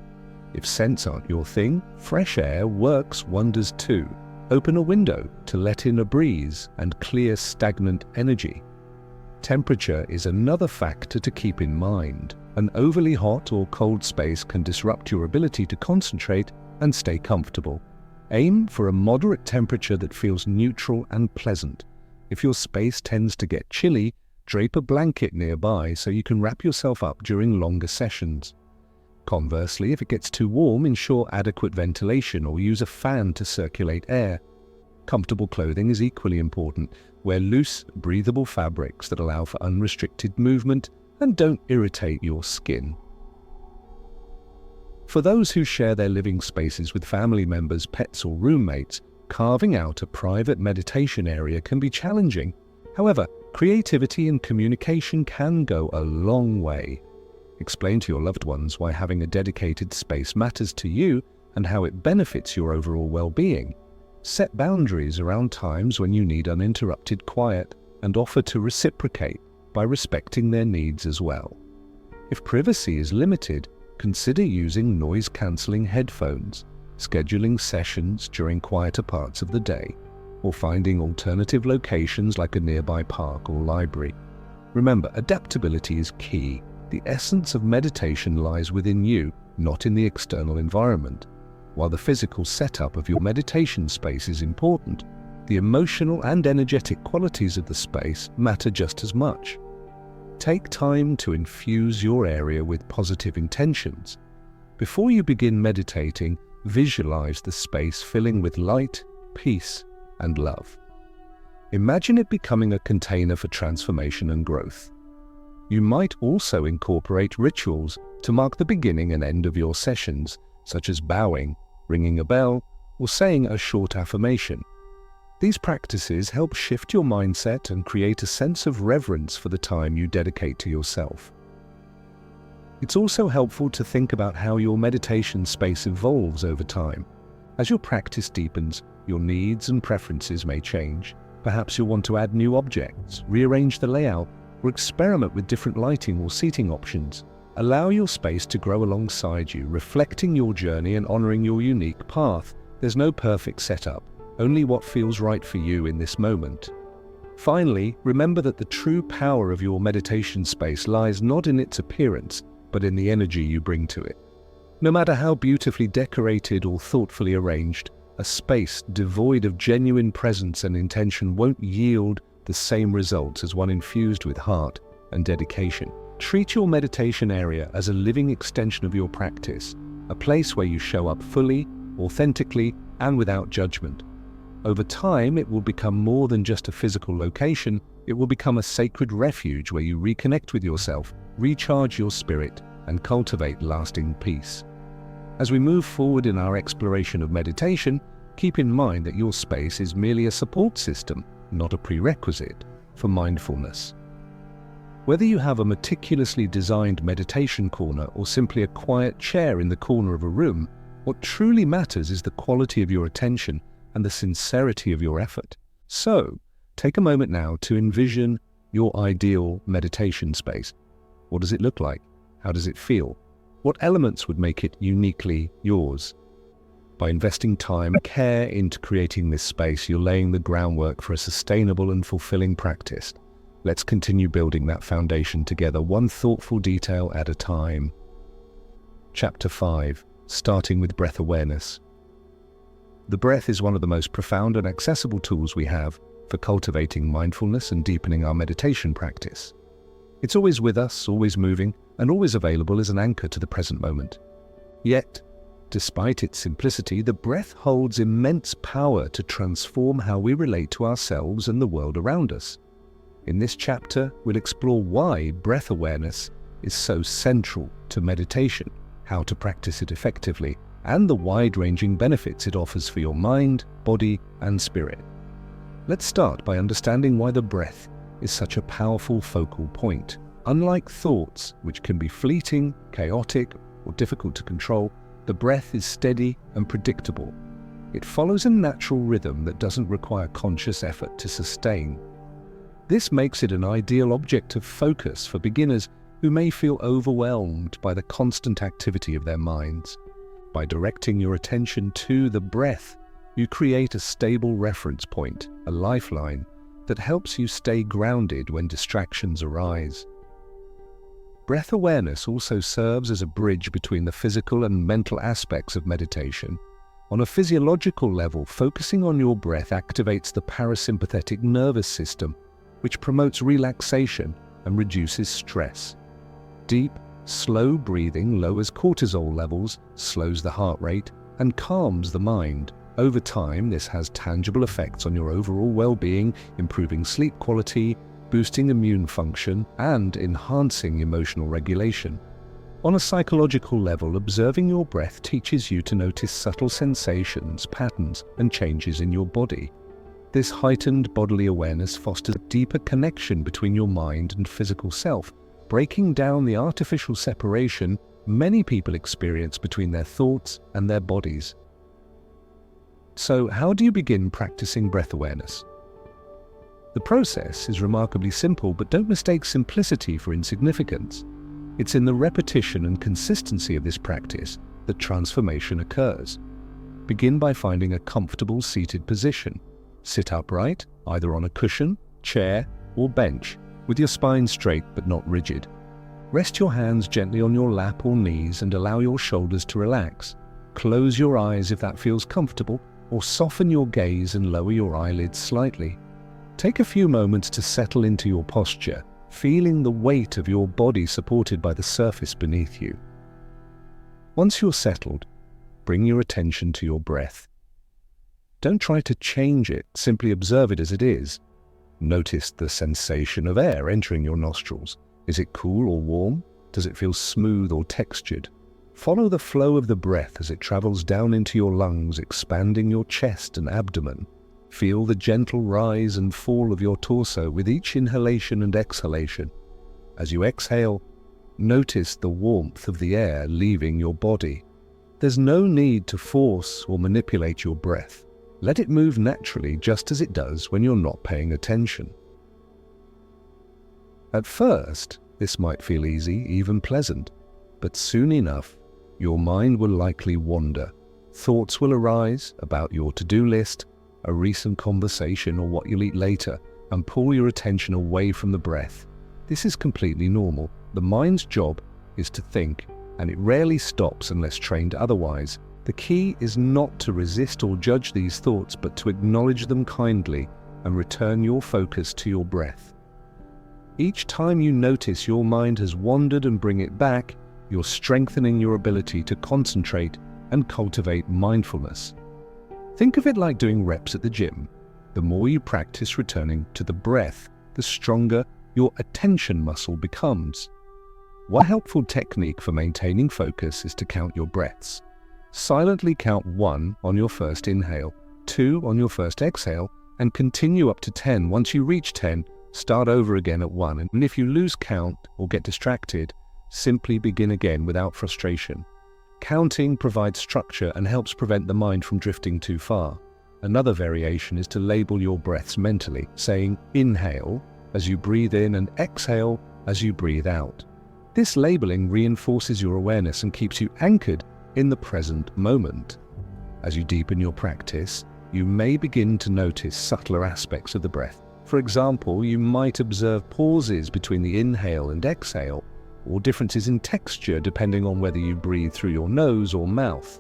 If scents aren't your thing, fresh air works wonders too. Open a window to let in a breeze and clear stagnant energy. Temperature is another factor to keep in mind. An overly hot or cold space can disrupt your ability to concentrate and stay comfortable. Aim for a moderate temperature that feels neutral and pleasant. If your space tends to get chilly, drape a blanket nearby so you can wrap yourself up during longer sessions. Conversely, if it gets too warm, ensure adequate ventilation or use a fan to circulate air. Comfortable clothing is equally important. Wear loose, breathable fabrics that allow for unrestricted movement and don't irritate your skin. For those who share their living spaces with family members, pets, or roommates, carving out a private meditation area can be challenging. However, creativity and communication can go a long way. Explain to your loved ones why having a dedicated space matters to you and how it benefits your overall well-being. Set boundaries around times when you need uninterrupted quiet and offer to reciprocate by respecting their needs as well. If privacy is limited, consider using noise-cancelling headphones, scheduling sessions during quieter parts of the day, or finding alternative locations like a nearby park or library. Remember, adaptability is key. The essence of meditation lies within you, not in the external environment. While the physical setup of your meditation space is important, the emotional and energetic qualities of the space matter just as much. Take time to infuse your area with positive intentions. Before you begin meditating, visualize the space filling with light, peace, and love. Imagine it becoming a container for transformation and growth. You might also incorporate rituals to mark the beginning and end of your sessions, such as bowing, ringing a bell, or saying a short affirmation. These practices help shift your mindset and create a sense of reverence for the time you dedicate to yourself. It's also helpful to think about how your meditation space evolves over time. As your practice deepens, your needs and preferences may change. Perhaps you'll want to add new objects, rearrange the layout, or experiment with different lighting or seating options. Allow your space to grow alongside you, reflecting your journey and honoring your unique path. There's no perfect setup, only what feels right for you in this moment. Finally, remember that the true power of your meditation space lies not in its appearance, but in the energy you bring to it. No matter how beautifully decorated or thoughtfully arranged, a space devoid of genuine presence and intention won't yield the same results as one infused with heart and dedication. Treat your meditation area as a living extension of your practice, a place where you show up fully, authentically, and without judgment. Over time, it will become more than just a physical location. It will become a sacred refuge where you reconnect with yourself, recharge your spirit, and cultivate lasting peace. As we move forward in our exploration of meditation, keep in mind that your space is merely a support system, not a prerequisite for mindfulness. Whether you have a meticulously designed meditation corner or simply a quiet chair in the corner of a room, what truly matters is the quality of your attention and the sincerity of your effort. So, take a moment now to envision your ideal meditation space. What does it look like? How does it feel? What elements would make it uniquely yours? By investing time and care into creating this space, you're laying the groundwork for a sustainable and fulfilling practice. Let's continue building that foundation together, one thoughtful detail at a time. Chapter 5, starting with breath awareness. The breath is one of the most profound and accessible tools we have for cultivating mindfulness and deepening our meditation practice. It's always with us, always moving, and always available as an anchor to the present moment. Yet, despite its simplicity, the breath holds immense power to transform how we relate to ourselves and the world around us. In this chapter, we'll explore why breath awareness is so central to meditation, how to practice it effectively, and the wide-ranging benefits it offers for your mind, body, and spirit. Let's start by understanding why the breath is such a powerful focal point. Unlike thoughts, which can be fleeting, chaotic, or difficult to control, the breath is steady and predictable. It follows a natural rhythm that doesn't require conscious effort to sustain. This makes it an ideal object of focus for beginners who may feel overwhelmed by the constant activity of their minds. By directing your attention to the breath, you create a stable reference point, a lifeline, that helps you stay grounded when distractions arise. Breath awareness also serves as a bridge between the physical and mental aspects of meditation. On a physiological level, focusing on your breath activates the parasympathetic nervous system, which promotes relaxation and reduces stress. Deep, slow breathing lowers cortisol levels, slows the heart rate, and calms the mind. Over time, this has tangible effects on your overall well-being, improving sleep quality, boosting immune function, and enhancing emotional regulation. On a psychological level, observing your breath teaches you to notice subtle sensations, patterns, and changes in your body. This heightened bodily awareness fosters a deeper connection between your mind and physical self, breaking down the artificial separation many people experience between their thoughts and their bodies. So, how do you begin practicing breath awareness? The process is remarkably simple, but don't mistake simplicity for insignificance. It's in the repetition and consistency of this practice that transformation occurs. Begin by finding a comfortable seated position. Sit upright, either on a cushion, chair, or bench, with your spine straight but not rigid. Rest your hands gently on your lap or knees and allow your shoulders to relax. Close your eyes if that feels comfortable, or soften your gaze and lower your eyelids slightly. Take a few moments to settle into your posture, feeling the weight of your body supported by the surface beneath you. Once you're settled, bring your attention to your breath. Don't try to change it, simply observe it as it is. Notice the sensation of air entering your nostrils, Is it cool or warm? Does it feel smooth or textured? Follow the flow of the breath as it travels down into your lungs, expanding your chest and abdomen. Feel the gentle rise and fall of your torso with each inhalation and exhalation. As you exhale, notice the warmth of the air leaving your body. There's no need to force or manipulate your breath. Let it move naturally, just as it does when you're not paying attention. At first, this might feel easy, even pleasant, but soon enough, your mind will likely wander. Thoughts will arise about your to-do list, a recent conversation, or what you'll eat later, and pull your attention away from the breath. This is completely normal. The mind's job is to think, and it rarely stops unless trained otherwise. The key is not to resist or judge these thoughts, but to acknowledge them kindly and return your focus to your breath. Each time you notice your mind has wandered and bring it back, you're strengthening your ability to concentrate and cultivate mindfulness. Think of it like doing reps at the gym. The more you practice returning to the breath, the stronger your attention muscle becomes. One helpful technique for maintaining focus is to count your breaths. Silently count 1 on your first inhale, 2 on your first exhale, and continue up to 10. Once you reach 10, start over again at 1. And if you lose count or get distracted, simply begin again without frustration. Counting provides structure and helps prevent the mind from drifting too far. Another variation is to label your breaths mentally, saying inhale as you breathe in and exhale as you breathe out. This labeling reinforces your awareness and keeps you anchored in the present moment. As you deepen your practice, you may begin to notice subtler aspects of the breath. For example, you might observe pauses between the inhale and exhale, or differences in texture depending on whether you breathe through your nose or mouth.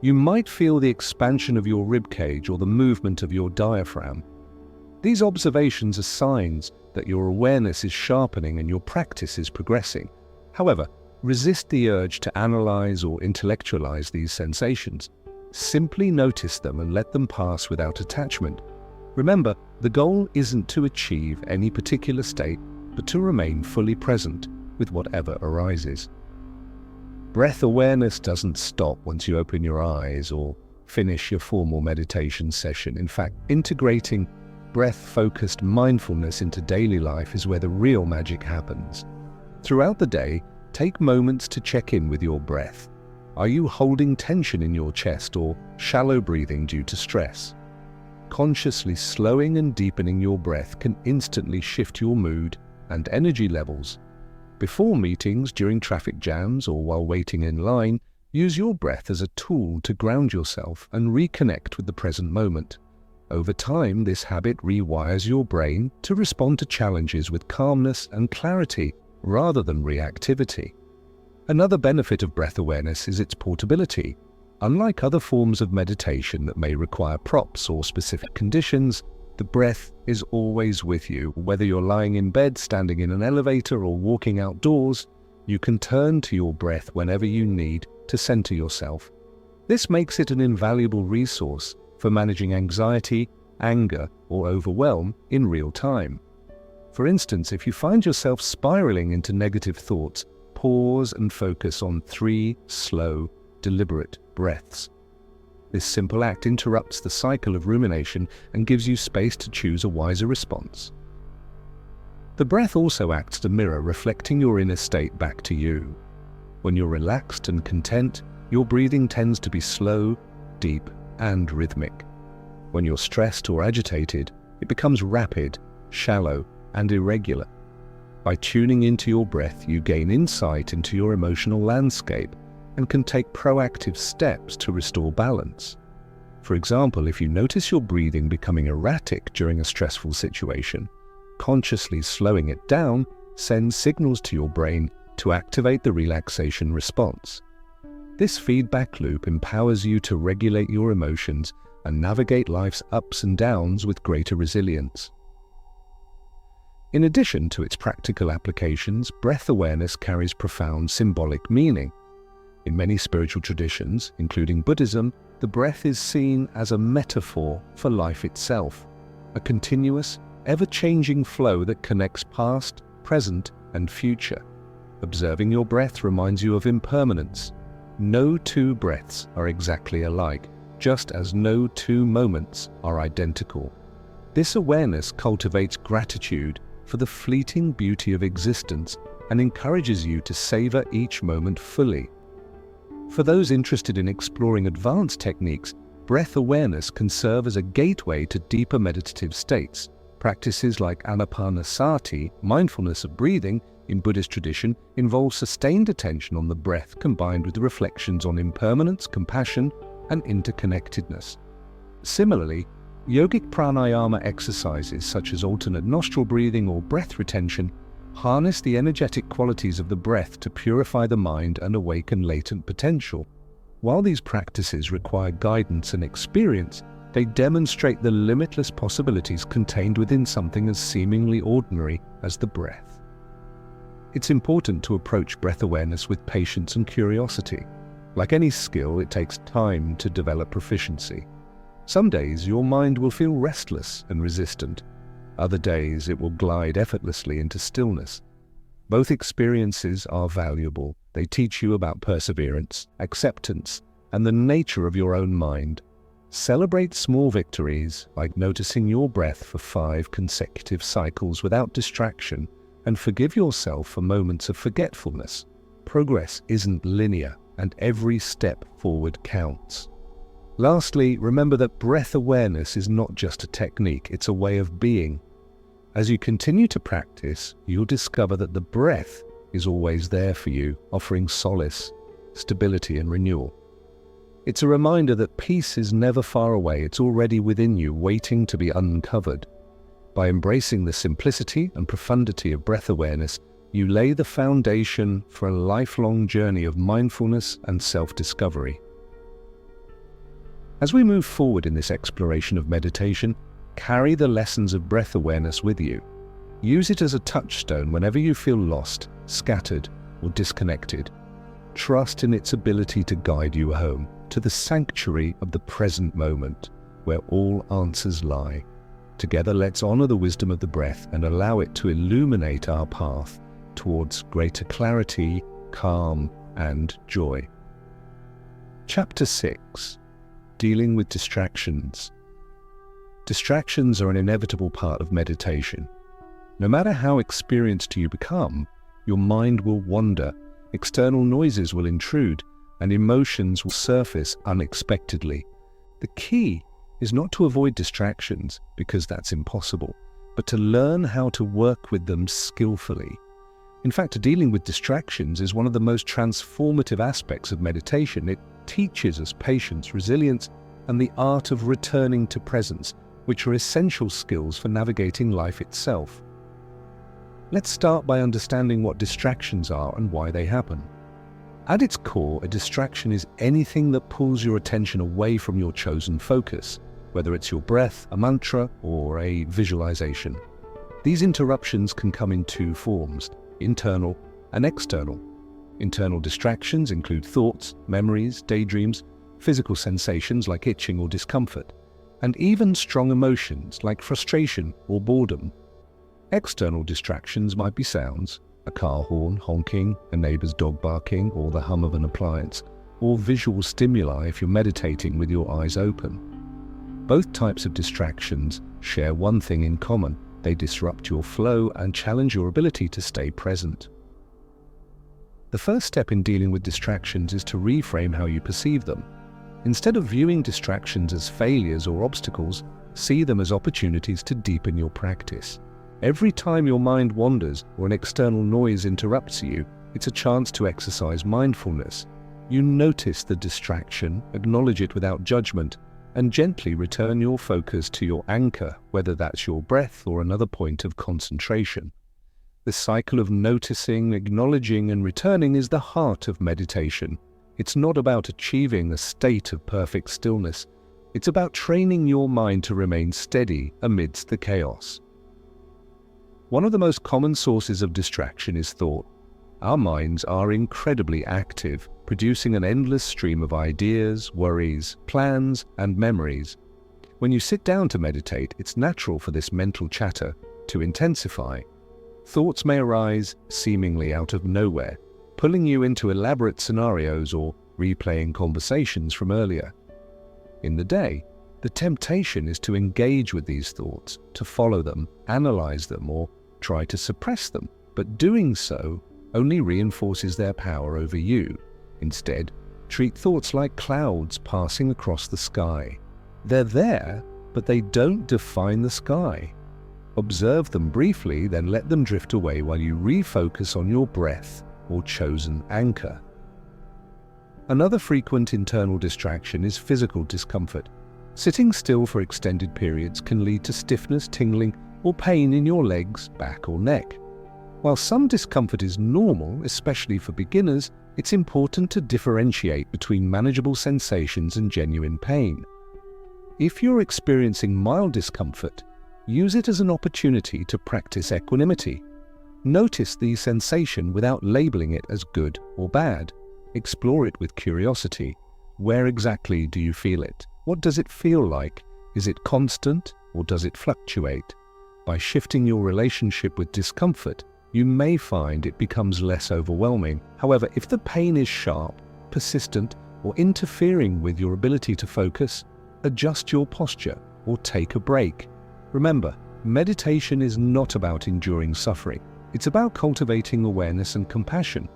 You might feel the expansion of your ribcage or the movement of your diaphragm. These observations are signs that your awareness is sharpening and your practice is progressing. However, resist the urge to analyze or intellectualize these sensations. Simply notice them and let them pass without attachment. Remember, the goal isn't to achieve any particular state, but to remain fully present with whatever arises. Breath awareness doesn't stop once you open your eyes or finish your formal meditation session. In fact, integrating breath-focused mindfulness into daily life is where the real magic happens. Throughout the day, take moments to check in with your breath. Are you holding tension in your chest or shallow breathing due to stress? Consciously slowing and deepening your breath can instantly shift your mood and energy levels. Before meetings, during traffic jams, or while waiting in line, use your breath as a tool to ground yourself and reconnect with the present moment. Over time, this habit rewires your brain to respond to challenges with calmness and clarity rather than reactivity. Another benefit of breath awareness is its portability. Unlike other forms of meditation that may require props or specific conditions, the breath is always with you. Whether you're lying in bed, standing in an elevator, or walking outdoors, you can turn to your breath whenever you need to center yourself. This makes it an invaluable resource for managing anxiety, anger, or overwhelm in real time. For instance, if you find yourself spiraling into negative thoughts, pause and focus on 3 slow, deliberate breaths. This simple act interrupts the cycle of rumination and gives you space to choose a wiser response. The breath also acts as a mirror, reflecting your inner state back to you. When you're relaxed and content, your breathing tends to be slow, deep, and rhythmic. When you're stressed or agitated, it becomes rapid, shallow, and irregular. By tuning into your breath, you gain insight into your emotional landscape and can take proactive steps to restore balance. For example, if you notice your breathing becoming erratic during a stressful situation, consciously slowing it down sends signals to your brain to activate the relaxation response. This feedback loop empowers you to regulate your emotions and navigate life's ups and downs with greater resilience. In addition to its practical applications, breath awareness carries profound symbolic meaning. In many spiritual traditions, including Buddhism, the breath is seen as a metaphor for life itself, a continuous, ever-changing flow that connects past, present, and future. Observing your breath reminds you of impermanence. No two breaths are exactly alike, just as no two moments are identical. This awareness cultivates gratitude for the fleeting beauty of existence and encourages you to savor each moment fully. For those interested in exploring advanced techniques, breath awareness can serve as a gateway to deeper meditative states. Practices like anapanasati, mindfulness of breathing, in Buddhist tradition, involve sustained attention on the breath combined with reflections on impermanence, compassion, and interconnectedness. Similarly, yogic pranayama exercises such as alternate nostril breathing or breath retention harness the energetic qualities of the breath to purify the mind and awaken latent potential. While these practices require guidance and experience, they demonstrate the limitless possibilities contained within something as seemingly ordinary as the breath. It's important to approach breath awareness with patience and curiosity. Like any skill, it takes time to develop proficiency. Some days your mind will feel restless and resistant. Other days it will glide effortlessly into stillness. Both experiences are valuable. They teach you about perseverance, acceptance, and the nature of your own mind. Celebrate small victories, like noticing your breath for 5 consecutive cycles without distraction, and forgive yourself for moments of forgetfulness. Progress isn't linear, and every step forward counts. Lastly, remember that breath awareness is not just a technique, it's a way of being. As you continue to practice, you'll discover that the breath is always there for you, offering solace, stability, and renewal. It's a reminder that peace is never far away, it's already within you, waiting to be uncovered. By embracing the simplicity and profundity of breath awareness, you lay the foundation for a lifelong journey of mindfulness and self-discovery. As we move forward in this exploration of meditation, carry the lessons of breath awareness with you. Use it as a touchstone whenever you feel lost, scattered, or disconnected. Trust in its ability to guide you home, to the sanctuary of the present moment, where all answers lie. Together, let's honor the wisdom of the breath and allow it to illuminate our path towards greater clarity, calm, and joy. Chapter 6. Dealing with distractions. Distractions are an inevitable part of meditation. No matter how experienced you become, your mind will wander, external noises will intrude, and emotions will surface unexpectedly. The key is not to avoid distractions, because that's impossible, but to learn how to work with them skillfully. In fact, dealing with distractions is one of the most transformative aspects of meditation. It teaches us patience, resilience, and the art of returning to presence, which are essential skills for navigating life itself. Let's start by understanding what distractions are and why they happen. At its core, a distraction is anything that pulls your attention away from your chosen focus, whether it's your breath, a mantra, or a visualization. These interruptions can come in 2 forms, internal and external. Internal distractions include thoughts, memories, daydreams, physical sensations like itching or discomfort, and even strong emotions like frustration or boredom. External distractions might be sounds, a car horn honking, a neighbor's dog barking, or the hum of an appliance, or visual stimuli if you're meditating with your eyes open. Both types of distractions share one thing in common: they disrupt your flow and challenge your ability to stay present. The first step in dealing with distractions is to reframe how you perceive them. Instead of viewing distractions as failures or obstacles, see them as opportunities to deepen your practice. Every time your mind wanders or an external noise interrupts you, it's a chance to exercise mindfulness. You notice the distraction, acknowledge it without judgment, and gently return your focus to your anchor, whether that's your breath or another point of concentration. The cycle of noticing, acknowledging, and returning is the heart of meditation. It's not about achieving a state of perfect stillness. It's about training your mind to remain steady amidst the chaos. One of the most common sources of distraction is thought. Our minds are incredibly active, producing an endless stream of ideas, worries, plans, and memories. When you sit down to meditate, it's natural for this mental chatter to intensify. Thoughts may arise seemingly out of nowhere, pulling you into elaborate scenarios or replaying conversations from earlier. In the day, the temptation is to engage with these thoughts, to follow them, analyze them, or try to suppress them, but doing so only reinforces their power over you. Instead, treat thoughts like clouds passing across the sky. They're there, but they don't define the sky. Observe them briefly, then let them drift away while you refocus on your breath or chosen anchor. Another frequent internal distraction is physical discomfort. Sitting still for extended periods can lead to stiffness, tingling, or pain in your legs, back, or neck. While some discomfort is normal, especially for beginners, it's important to differentiate between manageable sensations and genuine pain. If you're experiencing mild discomfort, use it as an opportunity to practice equanimity. Notice the sensation without labeling it as good or bad. Explore it with curiosity. Where exactly do you feel it? What does it feel like? Is it constant or does it fluctuate? By shifting your relationship with discomfort, you may find it becomes less overwhelming. However, if the pain is sharp, persistent, or interfering with your ability to focus, adjust your posture or take a break. Remember, meditation is not about enduring suffering. It's about cultivating awareness and compassion.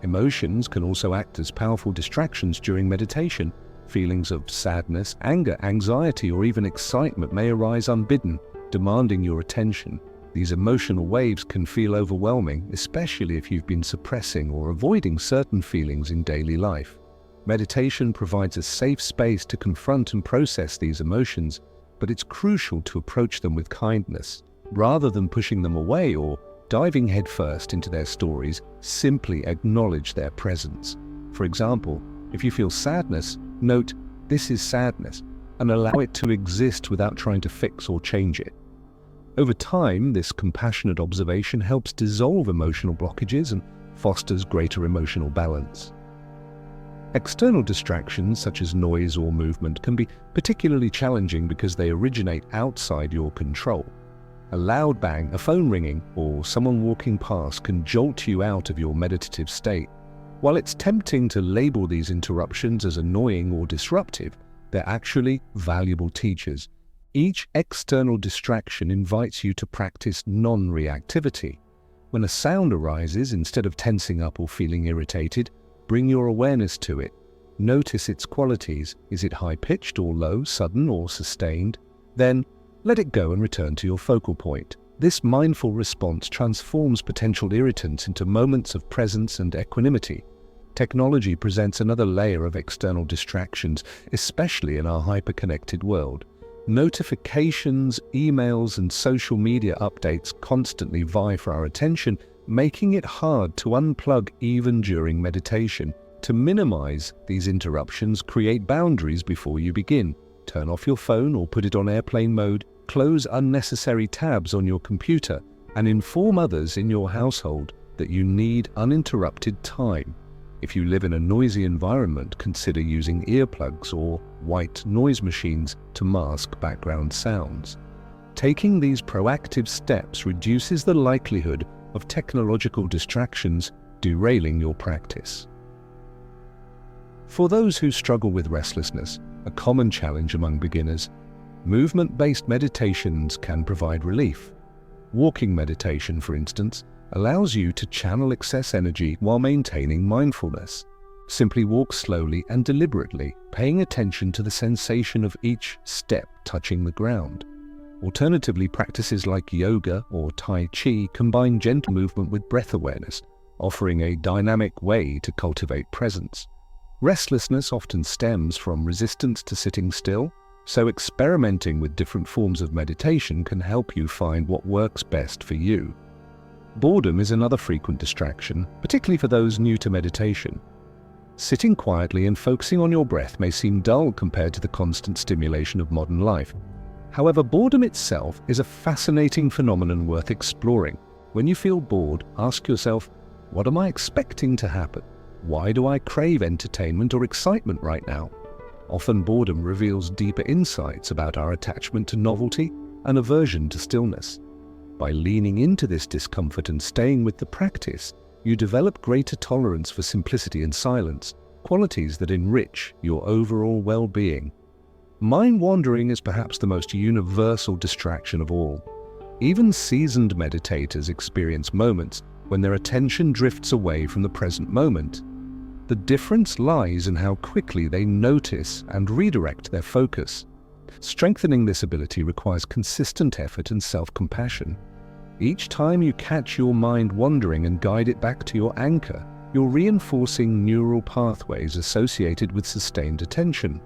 Emotions can also act as powerful distractions during meditation. Feelings of sadness, anger, anxiety, or even excitement may arise unbidden, demanding your attention. These emotional waves can feel overwhelming, especially if you've been suppressing or avoiding certain feelings in daily life. Meditation provides a safe space to confront and process these emotions, but it's crucial to approach them with kindness. Rather than pushing them away or diving headfirst into their stories, simply acknowledge their presence. For example, if you feel sadness, note, "This is sadness," and allow it to exist without trying to fix or change it. Over time, this compassionate observation helps dissolve emotional blockages and fosters greater emotional balance. External distractions such as noise or movement can be particularly challenging because they originate outside your control. A loud bang, a phone ringing, or someone walking past can jolt you out of your meditative state. While it's tempting to label these interruptions as annoying or disruptive, they're actually valuable teachers. Each external distraction invites you to practice non-reactivity. When a sound arises, instead of tensing up or feeling irritated, bring your awareness to it. Notice its qualities. Is it high-pitched or low, sudden or sustained? Then, let it go and return to your focal point. This mindful response transforms potential irritants into moments of presence and equanimity. Technology presents another layer of external distractions, especially in our hyper-connected world. Notifications, emails, and social media updates constantly vie for our attention, making it hard to unplug even during meditation. To minimize these interruptions, create boundaries before you begin. Turn off your phone or put it on airplane mode, close unnecessary tabs on your computer, and inform others in your household that you need uninterrupted time. If you live in a noisy environment, consider using earplugs or white noise machines to mask background sounds. Taking these proactive steps reduces the likelihood of technological distractions derailing your practice. For those who struggle with restlessness, a common challenge among beginners, movement-based meditations can provide relief. Walking meditation, for instance, allows you to channel excess energy while maintaining mindfulness. Simply walk slowly and deliberately, paying attention to the sensation of each step touching the ground. Alternatively, practices like yoga or Tai Chi combine gentle movement with breath awareness, offering a dynamic way to cultivate presence. Restlessness often stems from resistance to sitting still, so experimenting with different forms of meditation can help you find what works best for you. Boredom is another frequent distraction, particularly for those new to meditation. Sitting quietly and focusing on your breath may seem dull compared to the constant stimulation of modern life. However, boredom itself is a fascinating phenomenon worth exploring. When you feel bored, ask yourself, what am I expecting to happen? Why do I crave entertainment or excitement right now? Often boredom reveals deeper insights about our attachment to novelty and aversion to stillness. By leaning into this discomfort and staying with the practice, you develop greater tolerance for simplicity and silence, qualities that enrich your overall well-being. Mind wandering is perhaps the most universal distraction of all. Even seasoned meditators experience moments when their attention drifts away from the present moment. The difference lies in how quickly they notice and redirect their focus. Strengthening this ability requires consistent effort and self-compassion. Each time you catch your mind wandering and guide it back to your anchor, you're reinforcing neural pathways associated with sustained attention.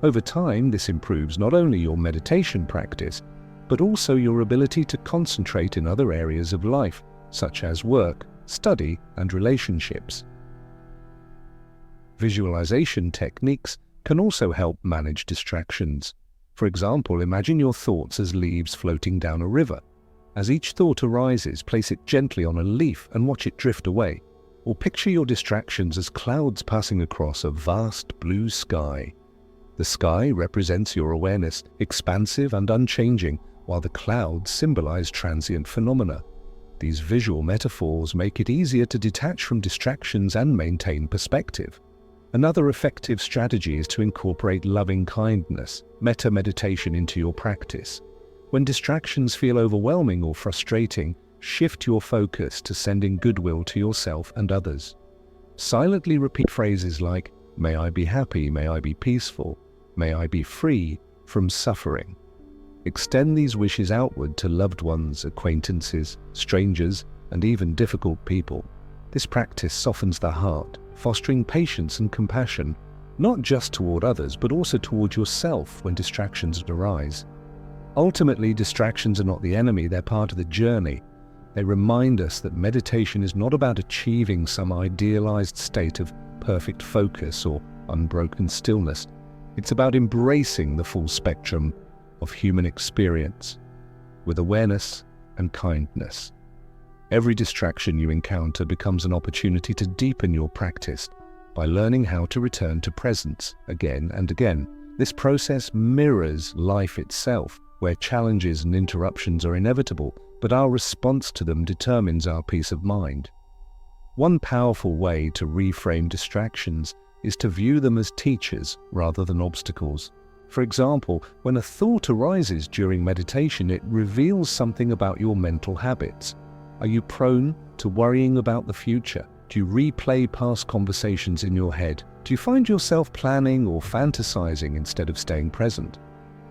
Over time, this improves not only your meditation practice, but also your ability to concentrate in other areas of life, such as work, study, and relationships. Visualization techniques can also help manage distractions. For example, imagine your thoughts as leaves floating down a river. As each thought arises, place it gently on a leaf and watch it drift away. Or picture your distractions as clouds passing across a vast blue sky. The sky represents your awareness, expansive and unchanging, while the clouds symbolize transient phenomena. These visual metaphors make it easier to detach from distractions and maintain perspective. Another effective strategy is to incorporate loving-kindness, metta meditation into your practice. When distractions feel overwhelming or frustrating, shift your focus to sending goodwill to yourself and others. Silently repeat phrases like, "May I be happy, may I be peaceful, may I be free from suffering." Extend these wishes outward to loved ones, acquaintances, strangers, and even difficult people. This practice softens the heart, fostering patience and compassion, not just toward others, but also toward yourself when distractions arise. Ultimately, distractions are not the enemy, they're part of the journey. They remind us that meditation is not about achieving some idealized state of perfect focus or unbroken stillness. It's about embracing the full spectrum of human experience with awareness and kindness. Every distraction you encounter becomes an opportunity to deepen your practice by learning how to return to presence again and again. This process mirrors life itself, where challenges and interruptions are inevitable, but our response to them determines our peace of mind. One powerful way to reframe distractions is to view them as teachers rather than obstacles. For example, when a thought arises during meditation, it reveals something about your mental habits. Are you prone to worrying about the future? Do you replay past conversations in your head? Do you find yourself planning or fantasizing instead of staying present?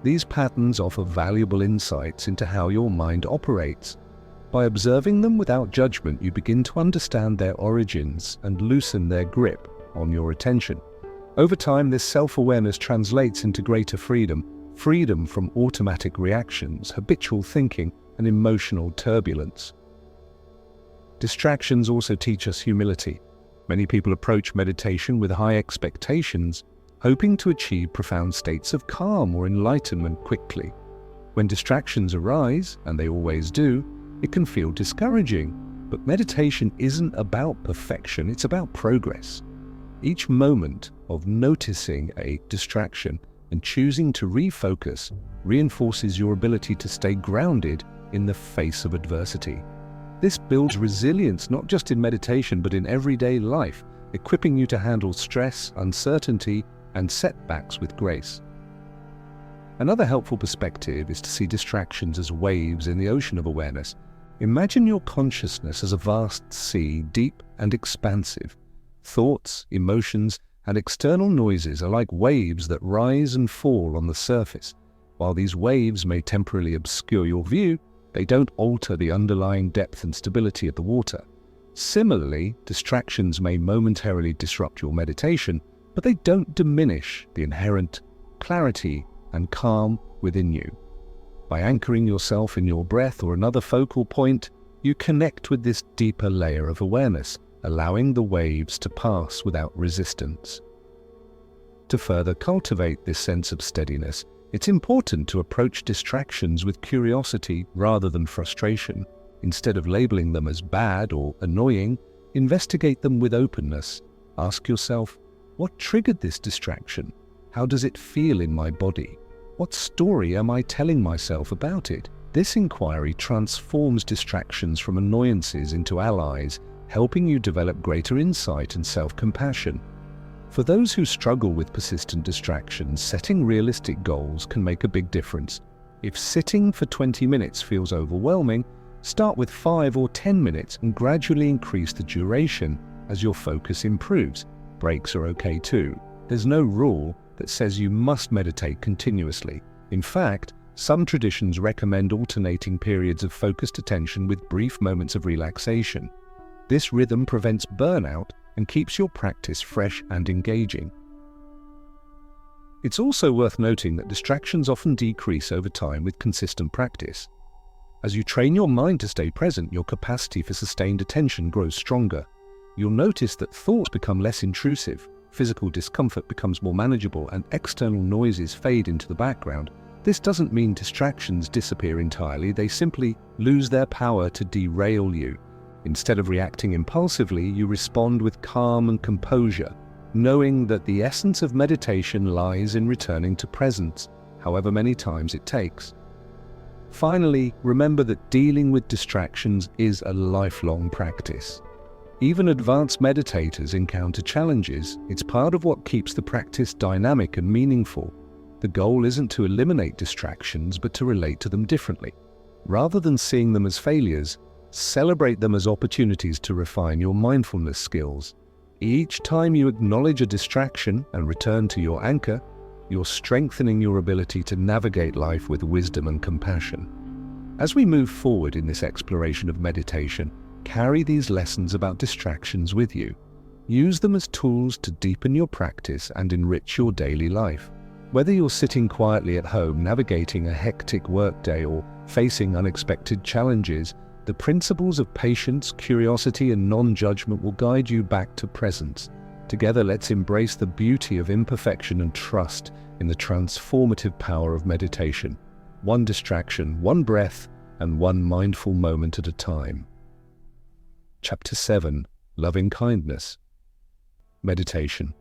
These patterns offer valuable insights into how your mind operates. By observing them without judgment, you begin to understand their origins and loosen their grip on your attention. Over time, this self-awareness translates into greater freedom from automatic reactions, habitual thinking, and emotional turbulence. Distractions also teach us humility. Many people approach meditation with high expectations, hoping to achieve profound states of calm or enlightenment quickly. When distractions arise, and they always do, it can feel discouraging. But meditation isn't about perfection, it's about progress. Each moment of noticing a distraction and choosing to refocus reinforces your ability to stay grounded in the face of adversity. This builds resilience not just in meditation but in everyday life, equipping you to handle stress, uncertainty, and setbacks with grace. Another helpful perspective is to see distractions as waves in the ocean of awareness. Imagine your consciousness as a vast sea, deep and expansive. Thoughts, emotions, and external noises are like waves that rise and fall on the surface. While these waves may temporarily obscure your view, they don't alter the underlying depth and stability of the water. Similarly, distractions may momentarily disrupt your meditation, but they don't diminish the inherent clarity and calm within you. By anchoring yourself in your breath or another focal point, you connect with this deeper layer of awareness, allowing the waves to pass without resistance. To further cultivate this sense of steadiness, it's important to approach distractions with curiosity rather than frustration. Instead of labeling them as bad or annoying, investigate them with openness. Ask yourself, what triggered this distraction? How does it feel in my body? What story am I telling myself about it? This inquiry transforms distractions from annoyances into allies, helping you develop greater insight and self-compassion. For those who struggle with persistent distractions, setting realistic goals can make a big difference. If sitting for 20 minutes feels overwhelming, start with 5 or 10 minutes and gradually increase the duration as your focus improves. Breaks are okay too. There's no rule that says you must meditate continuously. In fact, some traditions recommend alternating periods of focused attention with brief moments of relaxation. This rhythm prevents burnout and keeps your practice fresh and engaging. It's also worth noting that distractions often decrease over time with consistent practice. As you train your mind to stay present, your capacity for sustained attention grows stronger. You'll notice that thoughts become less intrusive, physical discomfort becomes more manageable, and external noises fade into the background. This doesn't mean distractions disappear entirely, they simply lose their power to derail you. Instead of reacting impulsively, you respond with calm and composure, knowing that the essence of meditation lies in returning to presence, however many times it takes. Finally, remember that dealing with distractions is a lifelong practice. Even advanced meditators encounter challenges. It's part of what keeps the practice dynamic and meaningful. The goal isn't to eliminate distractions, but to relate to them differently. Rather than seeing them as failures, celebrate them as opportunities to refine your mindfulness skills. Each time you acknowledge a distraction and return to your anchor, you're strengthening your ability to navigate life with wisdom and compassion. As we move forward in this exploration of meditation, carry these lessons about distractions with you. Use them as tools to deepen your practice and enrich your daily life. Whether you're sitting quietly at home, navigating a hectic workday, or facing unexpected challenges, the principles of patience, curiosity, and non-judgment will guide you back to presence. Together, let's embrace the beauty of imperfection and trust in the transformative power of meditation. One distraction, one breath, and one mindful moment at a time. Chapter 7. Loving Kindness. Meditation.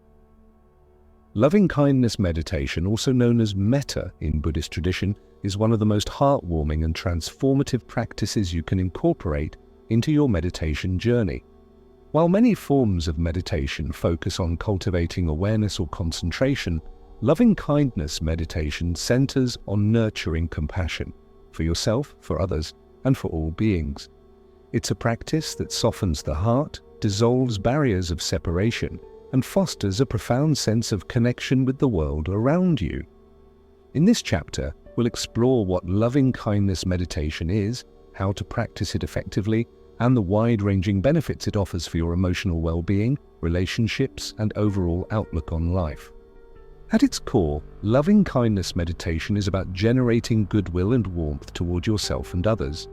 Loving kindness meditation, also known as metta in Buddhist tradition, is one of the most heartwarming and transformative practices you can incorporate into your meditation journey. While many forms of meditation focus on cultivating awareness or concentration, loving kindness meditation centers on nurturing compassion for yourself, for others, and for all beings. It's a practice that softens the heart, dissolves barriers of separation, and fosters a profound sense of connection with the world around you. In this chapter, we'll explore what loving kindness meditation is, how to practice it effectively, and the wide-ranging benefits it offers for your emotional well-being, relationships, and overall outlook on life. At its core, loving kindness meditation is about generating goodwill and warmth toward yourself and others.